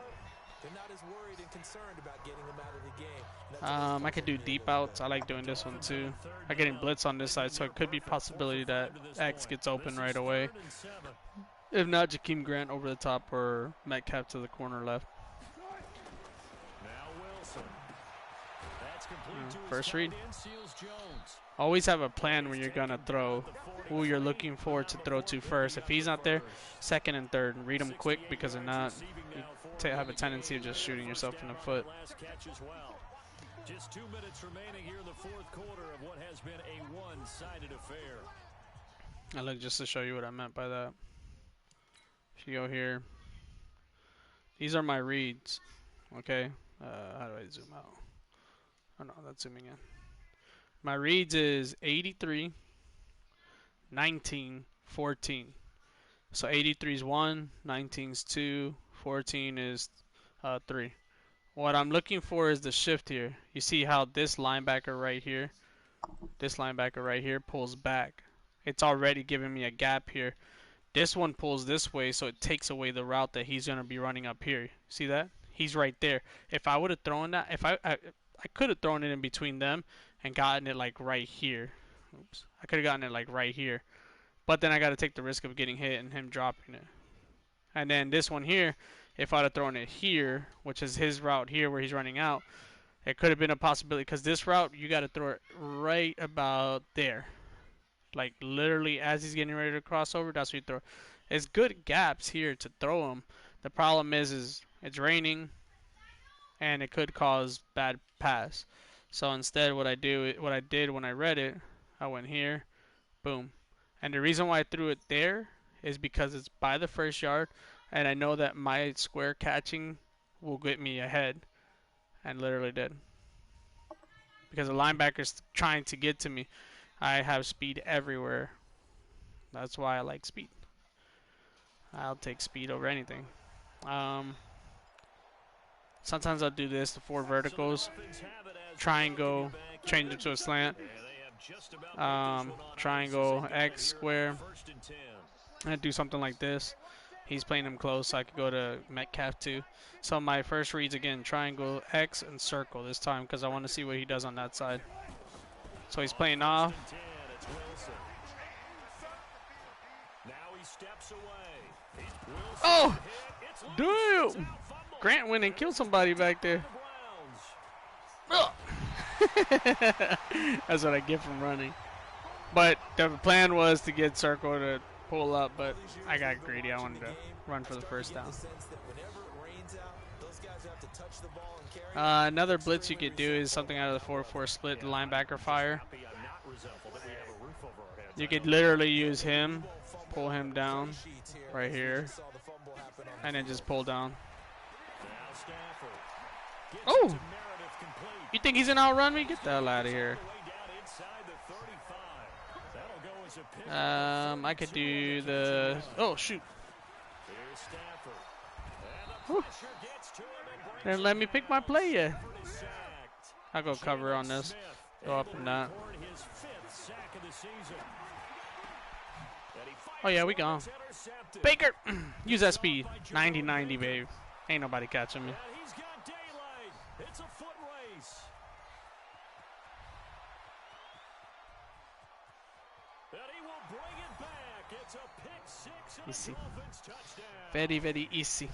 I could do deep outs. I like doing this one too. I'm getting blitz on this side, so it could be possibility that X gets open right away. If not, Jakeem Grant over the top or Metcalf to the corner left. First read. Always have a plan when you're gonna throw. Who you're looking for to throw to first. If he's not there, second and third. Read them quick because if not, you have a tendency of just shooting yourself in the foot. Just 2 minutes remaining here in the fourth quarter of what has been a one-sided affair. I look just to show you what I meant by that. If you go here, these are my reads. Okay, how do I zoom out? Oh no, that's zooming in. My reads is 83, 19, 14. So 83 is 1, 19 is 2, 14 is 3. What I'm looking for is the shift here. You see how this linebacker right here pulls back. It's already giving me a gap here. This one pulls this way, so it takes away the route that he's going to be running up here. See that? He's right there. If I would have thrown that, I could have thrown it in between them and gotten it like right here. Oops. I could have gotten it like right here. But then I got to take the risk of getting hit and him dropping it. And then this one here, if I'd have thrown it here, which is his route here where he's running out, it could have been a possibility. Because this route, you got to throw it right about there. Like literally as he's getting ready to cross over, that's where you throw. It's good gaps here to throw them. The problem is it's raining, and it could cause bad pass. So instead, what I did when I read it, I went here, boom. And the reason why I threw it there is because it's by the first yard, and I know that my square catching will get me ahead, and literally did. Because the linebacker's trying to get to me. I have speed everywhere. That's why I like speed. I'll take speed over anything. Sometimes I'll do this, the 4 verticals, triangle, change it to a slant, triangle, X, square, and do something like this. He's playing him close, so I could go to Metcalf too. So my first reads again, triangle, X, and circle this time because I want to see what he does on that side. So he's playing off. Oh! Damn! Grant went and killed somebody back there. That's what I get from running. But the plan was to get circle to pull up, but I got greedy. I wanted to run for the first down. Another blitz you could do is something out of the 4-4 split, the linebacker fire. You could literally use him, pull him down right here, and then just pull down. Oh! You think he's gonna outrun me? Get the hell out of here. I could do the. Oh shoot! Whew. Didn't let me pick my play yet. I'll go cover on this. Go up and down. Oh yeah, we gone. Baker, use that speed. 90-90, babe. Ain't nobody catching me. It's a foot race. And he will bring it back. It's a pick six and Easy. a Dolphins touchdown. Very, very easy.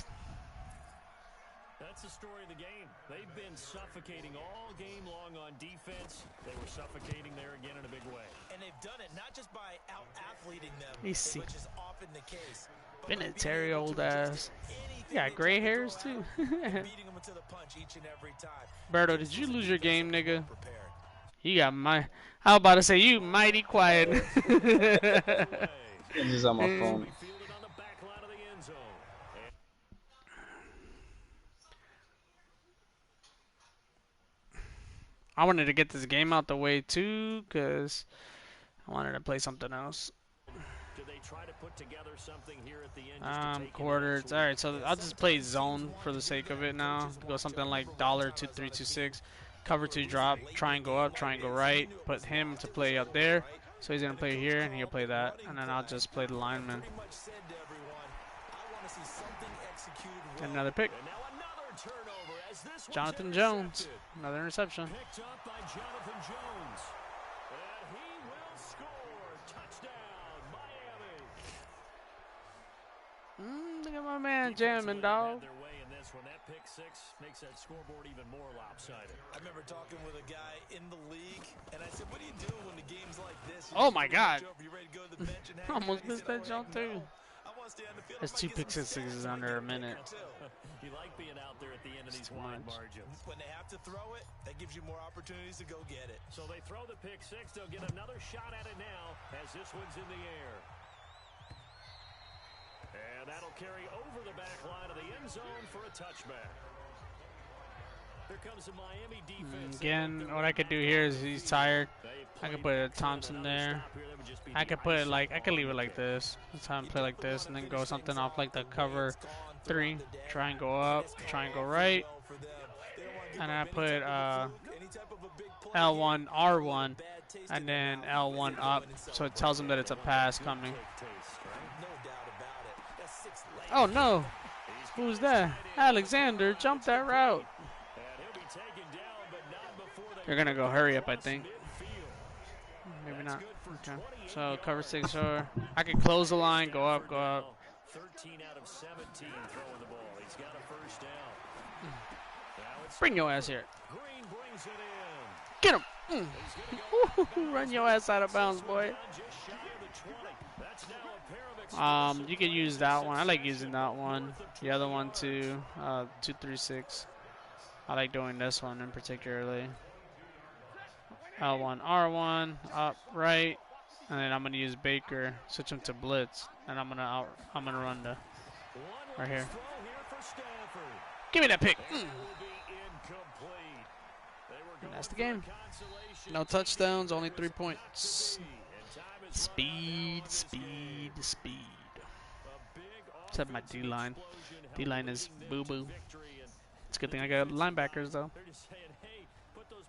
That's the story of the game. They've been suffocating all game long on defense. They were suffocating there again in a big way. And they've done it not just by out-athleting them, Easy. which is often the case. Been a Terry old ass. You got gray hairs too. Beating them into the punch each and every time. Berto, did you lose your game, nigga? You got my. How about to say you mighty quiet? I'm just on my phone. I wanted to get this game out the way too, cause I wanted to play something else. Do they try to put together something here at the end? Quarters. All right, so I'll just play zone for the sake of it now. Go something like $2-3-2-6, cover 2 drop, try and go up, try and go right. Put him to play up there, so he's gonna play here and he'll play that, and then I'll just play the lineman. And another pick. Jonathan Jones, another interception. Picked up by Jonathan Jones. And he will score. Touchdown, Miami. Look at my man jamming, dog. Their way in this one. That pick six makes that scoreboard even more lopsided. I remember talking with a guy in the league, and I said, "What do you do when the game's like this?" Oh my God! Almost missed that jump too. There's 2 pick sixes under a minute. You like being out there at the end of these wide margins. When they have to throw it, that gives you more opportunities to go get it. So they throw the pick six. They'll get another shot at it now as this one's in the air. And that'll carry over the back line of the end zone for a touchback. Here comes the Miami defense. Again, what I could do here is he's tired. I could put a Thompson there. I could put it like, I could leave it like this. Let's have him play like this and then go something off like the cover 3. Try and go up, try and go right. And I put L1, R1, and then L1 up, so it tells him that it's a pass coming. Oh no! Who's that? Alexander jumped that route. They're gonna go hurry up, I think. Maybe not. Okay. So cover 6 or I can close the line, go up, go up. 13 out of 17 throwing the ball. He's got a first down. Bring your ass here. Green brings it in. Get him. Run your ass out of bounds, boy. You can use that one. I like using that one. The other one too. 2-3-6. I like doing this one in particularly. L1, R1, up, right, and then I'm gonna use Baker, switch him to blitz, and I'm gonna run the right here. Give me that pick. And that's the game. No touchdowns, only 3 points. Speed, speed, speed. Except my D-line. D-line is boo-boo. It's a good thing I got linebackers though.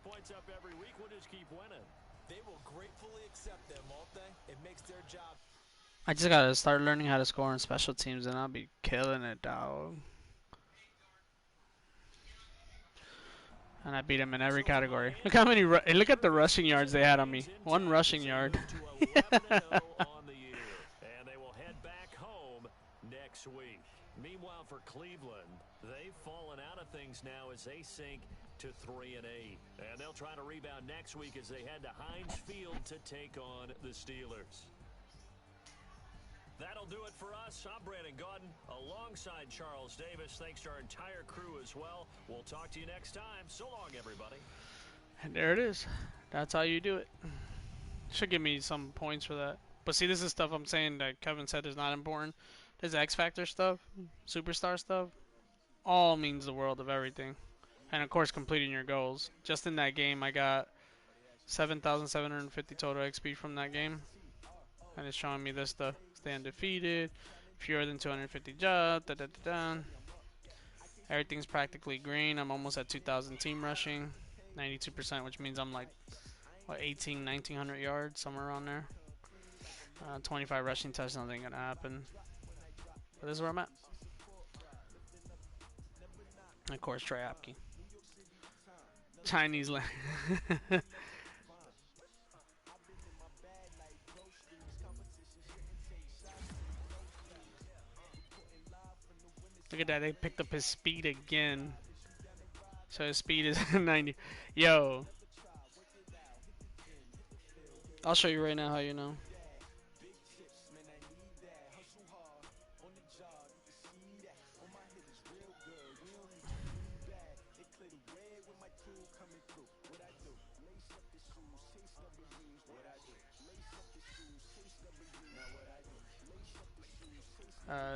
Points up every week, we'll just keep winning. They will gratefully accept them, won't they? It makes their job. I just gotta start learning how to score on special teams, and I'll be killing it, dog. And I beat them in every category. Look how many. Look at the rushing yards they had on me. 1 rushing yard. And they will head back home next week. Meanwhile, for Cleveland, they've fallen out of things now as they sink to 3-8, and they'll try to rebound next week as they head to Heinz Field to take on the Steelers. That'll do it for us. I'm Brandon Gaudin alongside Charles Davis. Thanks to our entire crew as well. We'll talk to you next time. So long, everybody. And there it is. That's how you do it. Should give me some points for that. But see, this is stuff I'm saying that Kevin said is not important. This X Factor stuff, superstar stuff, all means the world of everything. And of course, completing your goals. Just in that game, I got 7,750 total XP from that game. And it's showing me this stuff. Stay undefeated, fewer than 250 jobs, da da da da. Everything's practically green. I'm almost at 2,000 team rushing, 92%, which means I'm like, what, 1,900 yards, somewhere around there. 25 rushing touchdowns ain't gonna happen. But this is where I'm at. And of course, Trey Apke. Chinese land. Look at that, they picked up his speed again. So his speed is 90. Yo. I'll show you right now how you know.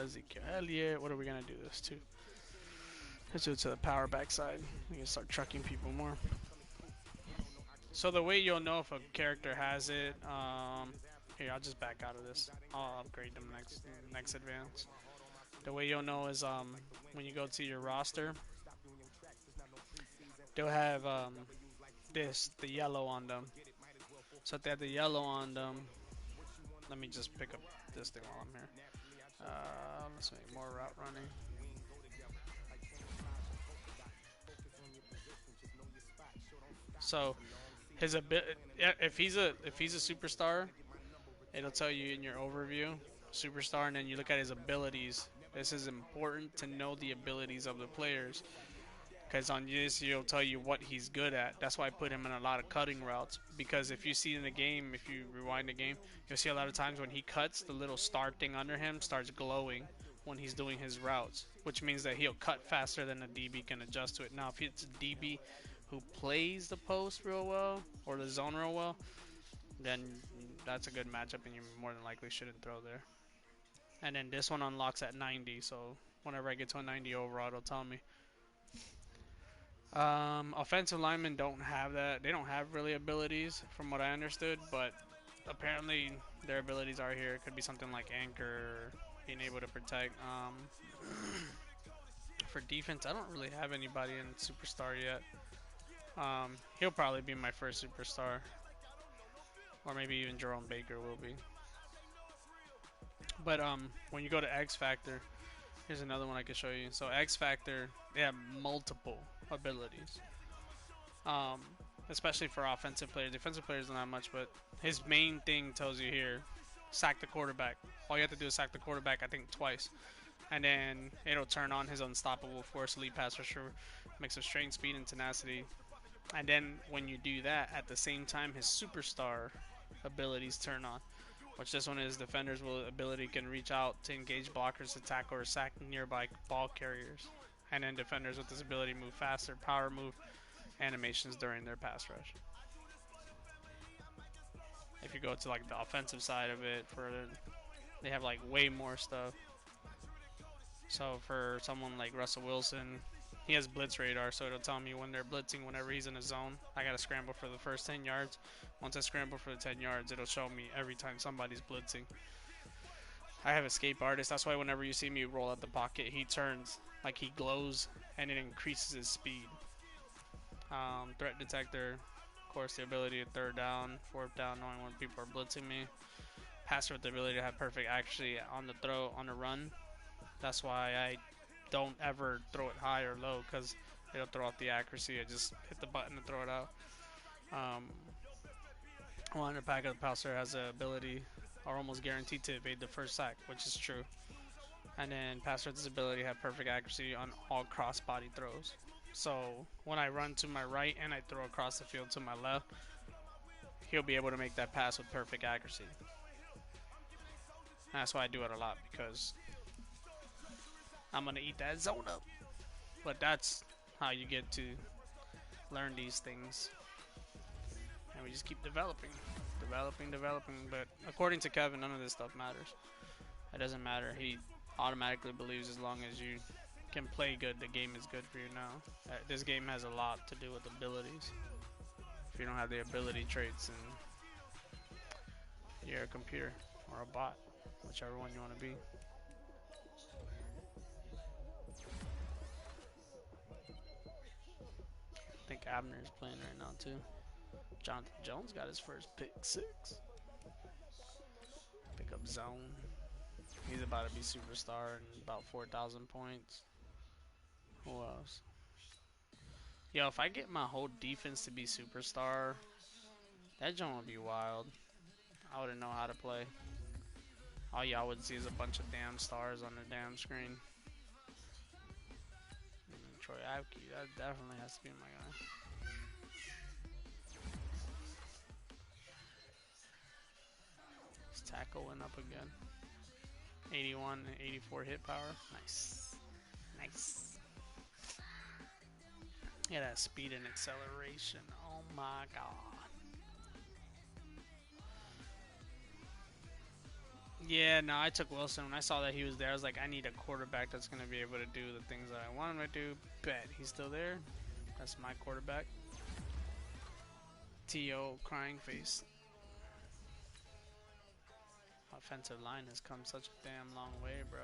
Ezekiel Elliott. What are we gonna do this to? Let's do it to the power backside. We can start trucking people more. So the way you'll know if a character has it, here, I'll just back out of this. I'll upgrade them next advance. The way you'll know is when you go to your roster, they'll have the yellow on them. So if they have the yellow on them, let me just pick up this thing while I'm here. Let's make more route running. So his if he's a superstar, it'll tell you in your overview superstar, and then you look at his abilities. This is important to know the abilities of the players, because on this it'll tell you what he's good at. That's why I put him in a lot of cutting routes, because if you see in the game, if you rewind the game, you'll see a lot of times when he cuts, the little star thing under him starts glowing when he's doing his routes, which means that he'll cut faster than a DB can adjust to it. Now if it's a DB who plays the post real well or the zone real well, then that's a good matchup and you more than likely shouldn't throw there. And then this one unlocks at 90, so whenever I get to a 90 overall, it'll tell me. Offensive linemen don't have that. They don't have really abilities from what I understood, but apparently their abilities are here. It could be something like anchor, being able to protect. For defense, I don't really have anybody in superstar yet. He'll probably be my first superstar, or maybe even Jerome Baker will be. But when you go to X Factor, here's another one I can show you. So X Factor, they have multiple abilities, especially for offensive players. Defensive players don't have much, but his main thing tells you here, sack the quarterback. All you have to do is sack the quarterback, I think twice, and then it'll turn on his unstoppable force, elite pass rusher, mix of strength, speed, and tenacity. And then when you do that, at the same time, his superstar abilities turn on, which this one is defenders will ability can reach out to engage blockers, attack, or sack nearby ball carriers. And then defenders with this ability move faster, power move animations during their pass rush. If you go to like the offensive side of it, they have like way more stuff. So for someone like Russell Wilson, he has blitz radar, so it'll tell me when they're blitzing whenever he's in a zone. I gotta scramble for the first 10 yards. Once I scramble for the 10 yards, it'll show me every time somebody's blitzing. I have Escape Artist. That's why whenever you see me roll out the pocket, he turns, like he glows, and it increases his speed. Threat Detector, of course, the ability to third down, fourth down, knowing when people are blitzing me. Passer with the ability to have perfect accuracy on the throw, on the run. That's why I don't ever throw it high or low, because it'll throw out the accuracy. I just hit the button to throw it out. One pack of the passer has the ability, are almost guaranteed to evade the first sack, which is true. And then passer has this ability to have perfect accuracy on all cross-body throws. So when I run to my right and I throw across the field to my left, he'll be able to make that pass with perfect accuracy. And that's why I do it a lot, because I'm going to eat that zone up. But that's how you get to learn these things. And we just keep developing. But according to Kevin, none of this stuff matters. It doesn't matter. He automatically believes as long as you can play good, the game is good for you now. This game has a lot to do with abilities. If you don't have the ability traits, then you're a computer or a bot, whichever one you want to be. I think Abner's playing right now too. Jonathan Jones got his first pick 6. Pick up zone. He's about to be superstar and about 4,000 points. Who else? Yo, if I get my whole defense to be superstar, that joint would be wild. I wouldn't know how to play. All y'all would see is a bunch of damn stars on the damn screen. Troy Apke, that definitely has to be my guy. His tackle went up again. 81 and 84 hit power. Nice. Nice. Yeah, that speed and acceleration. Oh my god. Yeah, no, I took Wilson. When I saw that he was there, I was like, I need a quarterback that's going to be able to do the things that I want him to do. Bet. He's still there. That's my quarterback. T.O. crying face. Offensive line has come such a damn long way, bro.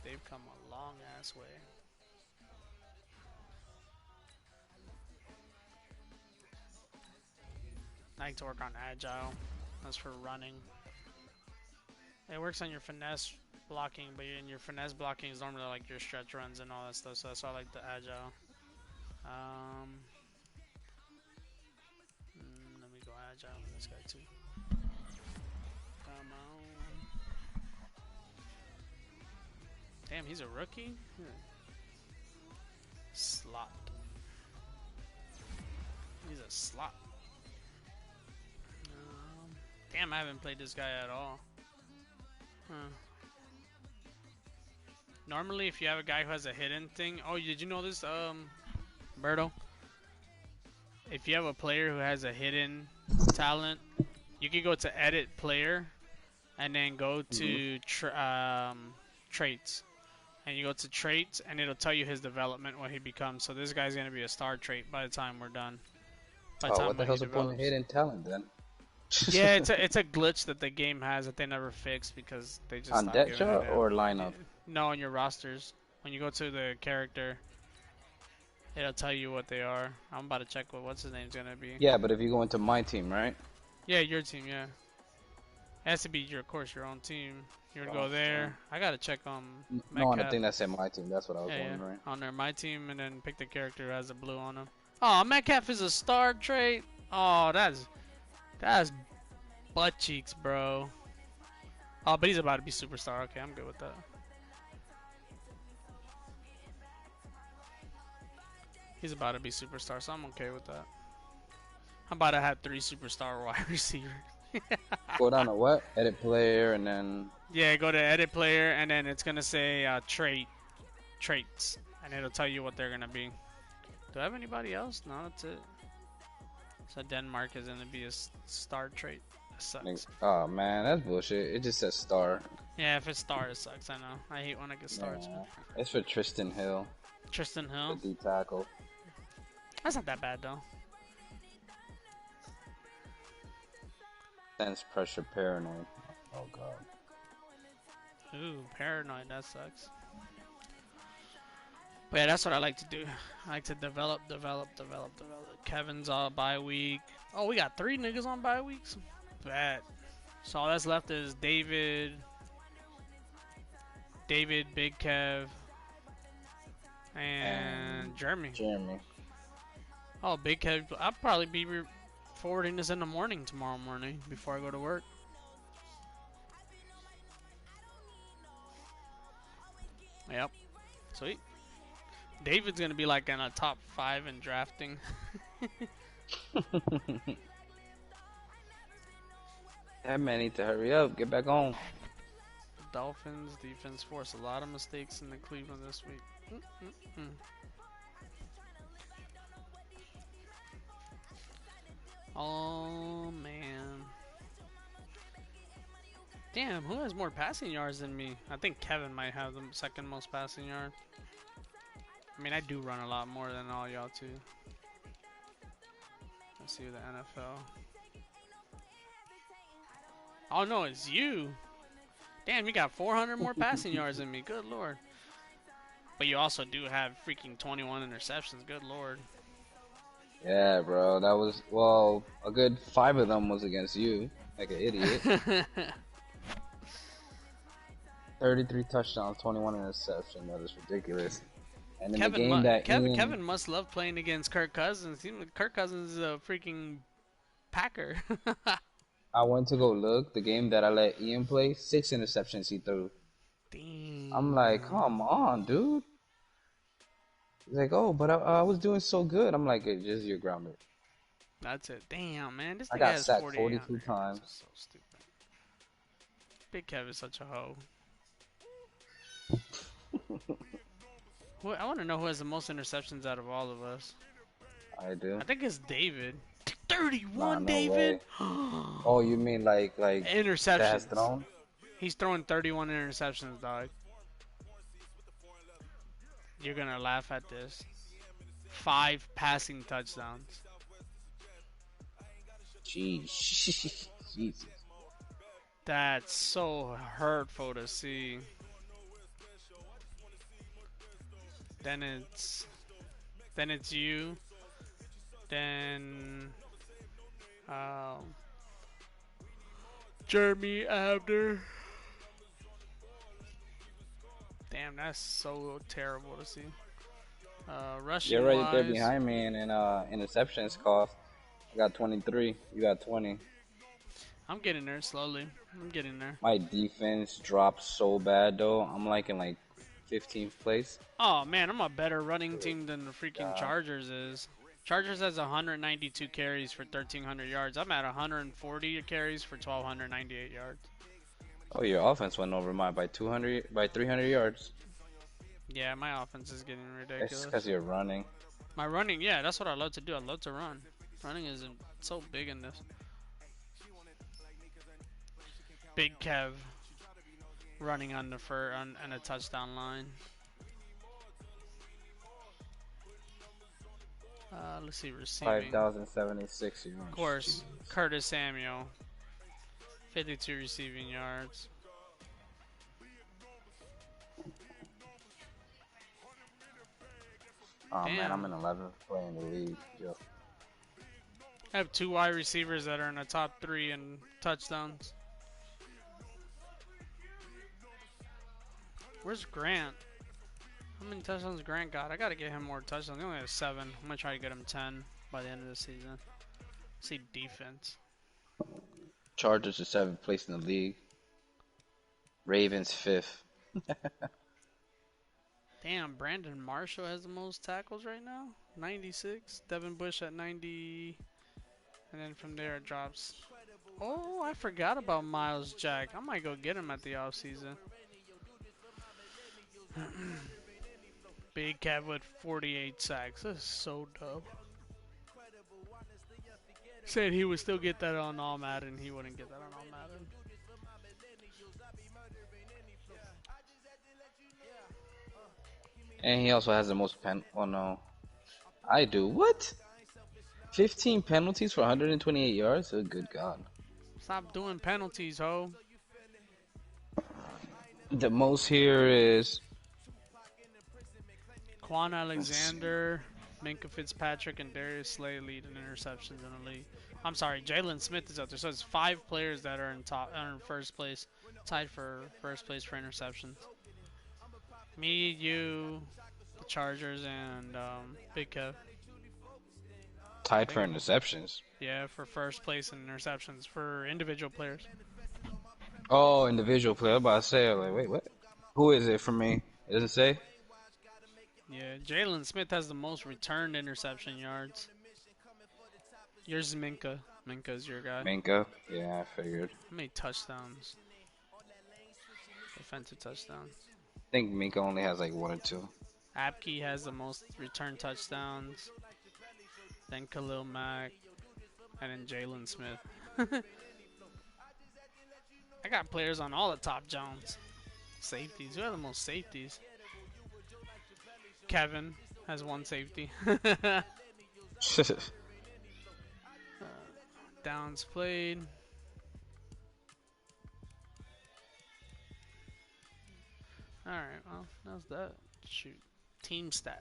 They've come a long ass way. I like to work on agile. That's for running. It works on your finesse blocking, but in your finesse blocking is normally like your stretch runs and all that stuff, so that's why I like the agile. Let me go agile with this guy too. Come on. Damn, he's a rookie? Slot. He's a slot. Damn, I haven't played this guy at all. Normally, if you have a guy who has a hidden thing... Oh, did you know this, Berto? If you have a player who has a hidden talent, you can go to Edit Player, and then go to Traits. And you go to Traits, and it'll tell you his development, what he becomes. So this guy's going to be a star trait by the time we're done. What the hell's the point of hidden talent, then? Yeah, it's a glitch that the game has that they never fixed because they just on depth chart or lineup. No, on your rosters. When you go to the character, it'll tell you what they are. I'm about to check what's his name's gonna be. Yeah, but if you go into my team, right? Yeah, your team. Yeah, it has to be your own team. You would go there. I gotta check Metcalf. No, I think that's in my team. That's what I was wondering. On there, my team, and then pick the character who has the blue on him. Oh, Metcalf is a star trait. Oh, that's butt cheeks, bro. Oh, but he's about to be superstar. Okay, I'm good with that. He's about to be superstar, so I'm okay with that. I'm about to have 3 superstar wide receivers. Go down to what? Edit player, and then... Yeah, go to edit player, and then it's going to say traits. And it'll tell you what they're going to be. Do I have anybody else? No, that's it. So Denmark is going to be a star trait. That sucks. Oh, man, that's bullshit. It just says star. Yeah, if it's star, it sucks. I know. I hate when I get stars. Yeah. It's for Tristan Hill. Tristan Hill? The D tackle. That's not that bad, though. Sense pressure paranoid. Oh, God. Ooh, paranoid. That sucks. But yeah, that's what I like to do. I like to develop. Kevin's on bye week. Oh, we got 3 niggas on bye weeks? Bad. So all that's left is David, Big Kev, and Jeremy. Oh, Big Kev. I'll probably be forwarding this in the morning tomorrow morning before I go to work. Yep. Sweet. David's gonna be like in a top 5 in drafting. That man need to hurry up, get back home. The Dolphins defense forced a lot of mistakes in the Cleveland this week. Oh man. Damn, who has more passing yards than me? I think Kevin might have the second most passing yard. I mean, I do run a lot more than all y'all too. Let's see the NFL. Oh no, it's you. Damn, you got 400 more passing yards than me. Good lord. But you also do have freaking 21 interceptions. Good lord. Yeah, bro. That was, well, a good 5 of them was against you. Like an idiot. 33 touchdowns, 21 interception. That is ridiculous. And in the game that Kevin must love playing against Kirk Cousins. Kirk Cousins is a freaking Packer. I went to go look, the game that I let Ian play, 6 interceptions he threw. Damn. I'm like, come on, dude. He's like, oh, but I was doing so good. I'm like, it's just you're grounded. That's it. Damn, man. This I nigga got has sacked 42 times. So stupid. Big Kev is such a hoe. I want to know who has the most interceptions out of all of us. I do. I think it's David. 31, Nah, no David. Oh, you mean like interceptions? That has thrown? He's throwing 31 interceptions, dog. You're gonna laugh at this. 5 passing touchdowns. Jeez. Jesus. That's so hurtful to see. Then it's you. Then Jeremy Abner. Damn, that's so terrible to see. Rushing You're right there wise, behind me, and interceptions cost. I got 23. You got 20. I'm getting there slowly. I'm getting there. My defense dropped so bad though. I'm like in 15th place. Oh man, I'm a better running team than the freaking Chargers is. Chargers has 192 carries for 1,300 yards. I'm at 140 carries for 1,298 yards. Oh, your offense went over mine by 300 yards. Yeah, my offense is getting ridiculous. It's because you're running. My running, yeah, that's what I love to do. I love to run. Running is so big in this. Big Kev running on the on a touchdown line. Let's see, receiving. 5,076 yards. Of course, Curtis Samuel, 52 receiving yards. Oh Damn. man, I'm in 11th play in the league. Yo. I have 2 wide receivers that are in the top 3 in touchdowns. Where's Grant? How many touchdowns Grant got? I gotta get him more touchdowns. He only has 7. I'm gonna try to get him 10 by the end of the season. Let's see defense. Chargers are 7th place in the league. Ravens 5th. Damn, Brandon Marshall has the most tackles right now. 96. Devin Bush at 90. And then from there it drops. Oh, I forgot about Miles Jack. I might go get him at the offseason. Big Kev with 48 sacks. This is so dope. Said he would still get that on All Madden. He wouldn't get that on All Madden. And he also has the most oh no. I do. What? 15 penalties for 128 yards? Oh, good God. Stop doing penalties, ho. The most here is Quan Alexander, Minkah Fitzpatrick, and Darius Slay lead in interceptions in the league. I'm sorry, Jalen Smith is out there. So it's 5 players that are in first place, tied for first place for interceptions. Me, you, the Chargers, and Big Kev. tied for interceptions. Yeah, for first place in interceptions for individual players. Oh, individual player. I'm about to say, like, wait, what? Who is it for me? It doesn't say? Yeah, Jalen Smith has the most returned interception yards. Yours is Minkah. Minkah's your guy. Minkah? Yeah, I figured. How many touchdowns? Defensive touchdowns. I think Minkah only has like 1 or 2. Apke has the most return touchdowns. Then Khalil Mack. And then Jalen Smith. I got players on all the top Jones. Safeties. Who have the most safeties? Kevin has one safety. Downs played. Alright, well, that's that. Shoot. Team stats.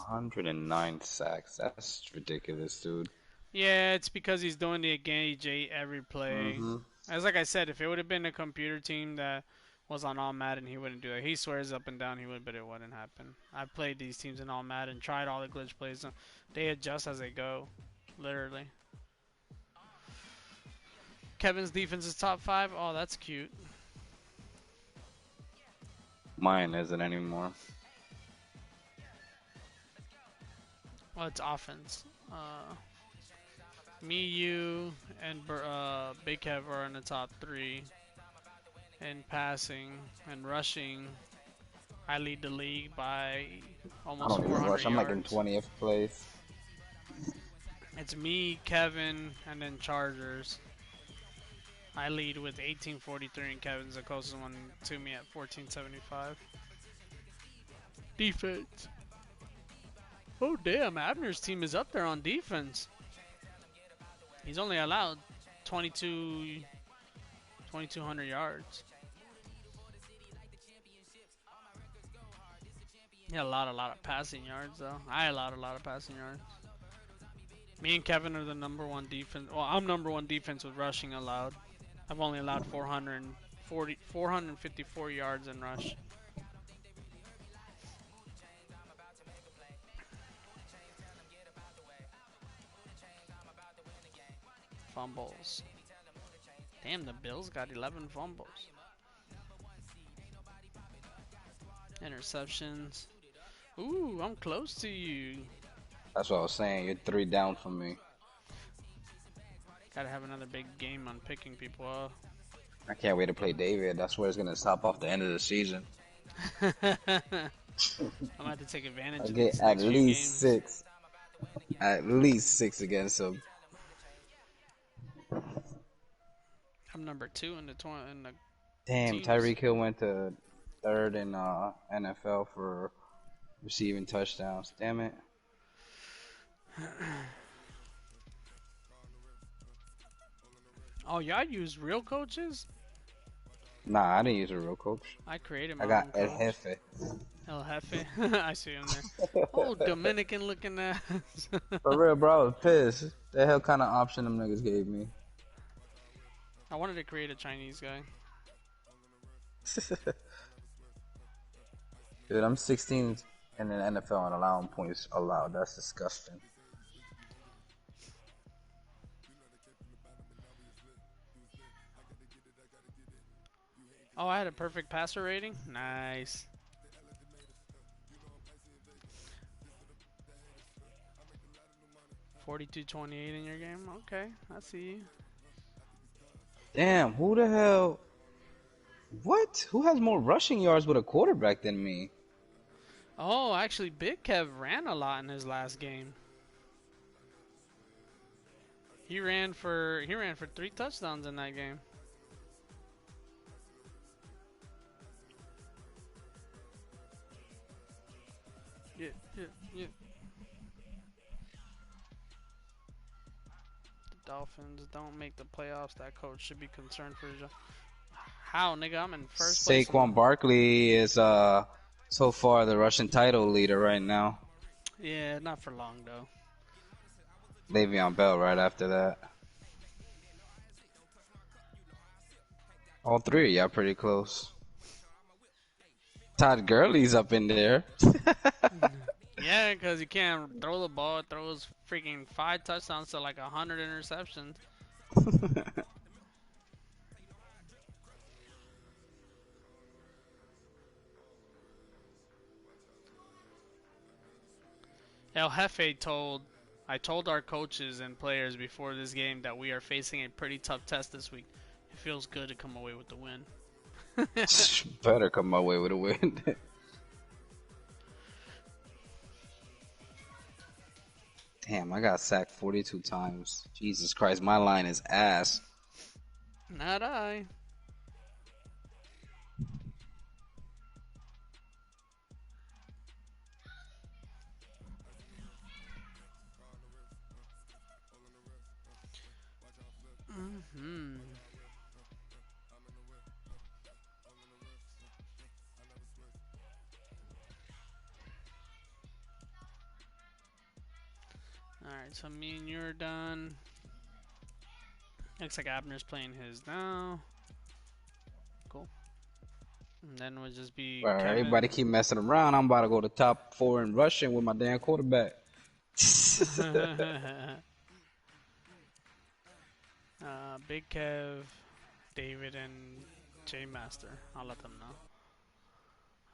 109 sacks. That's ridiculous, dude. Yeah, it's because he's doing the engage every play. As like I said, if it would have been a computer team that was on All Madden, he wouldn't do that. He swears up and down he would, but it wouldn't happen. I've played these teams in All Madden, tried all the glitch plays. They adjust as they go, literally. Kevin's defense is top 5. Oh, that's cute. Mine isn't anymore. Well, it's offense. Me, you, and Big Kev are in the top 3. And passing and rushing, I lead the league by almost 400 rush. I'm yards. like in 20th place. It's me, Kevin, and then Chargers. I lead with 1843, and Kevin's the closest one to me at 1475. Defense. Oh damn, Abner's team is up there on defense. He's only allowed 2,200 yards. He had a lot of passing yards though. I allowed a lot of passing yards. Me and Kevin are the #1 defense. Well, I'm #1 defense with rushing allowed. I've only allowed 454 yards in rush. Fumbles. Damn, the Bills got 11 fumbles. Interceptions. Ooh, I'm close to you. That's what I was saying. You're 3 down from me. Gotta have another big game on picking people up. I can't wait to play David. That's where it's gonna stop off the end of the season. I'm gonna have to take advantage I'll of get these at next few least games. 6. At least 6 against him. I'm #2 in the Damn, teams. Tyreek Hill went to 3rd in NFL for receiving touchdowns. Damn it. Oh, y'all use real coaches? Nah, I didn't use a real coach. I created my I got own El coach. Jefe. El Jefe. I see him there. Oh, Dominican looking ass. For real, bro, I was pissed. The hell kind of option them niggas gave me. I wanted to create a Chinese guy. Dude, I'm 16th in the NFL and allowing points allowed. That's disgusting. Oh, I had a perfect passer rating? Nice. .42-28 in your game? Okay, I see you. Damn, who the hell? What? Who has more rushing yards with a quarterback than me? Oh, actually, Big Kev ran a lot in his last game. He ran for 3 touchdowns in that game. Yeah. The Dolphins don't make the playoffs. That coach should be concerned for his job. How, nigga? I'm in first place. Saquon Barkley is so far the Russian title leader right now. Yeah, not for long though. Le'Veon Bell right after that. All 3 of y'all pretty close. Todd Gurley's up in there. Yeah, because you can't throw the ball. It throws freaking 5 touchdowns to like 100 interceptions. El Jefe I told our coaches and players before this game that we are facing a pretty tough test this week. It feels good to come away with the win. Better come my way with a win. Damn, I got sacked 42 times. Jesus Christ, my line is ass. Not I. Alright, so me and you're done. Looks like Abner's playing his now. Cool. And then we'll just be Well, Kevin. everybody keep messing around. I'm about to go to top 4 in rushing with my damn quarterback. Big Kev, David, and J Master. I'll let them know.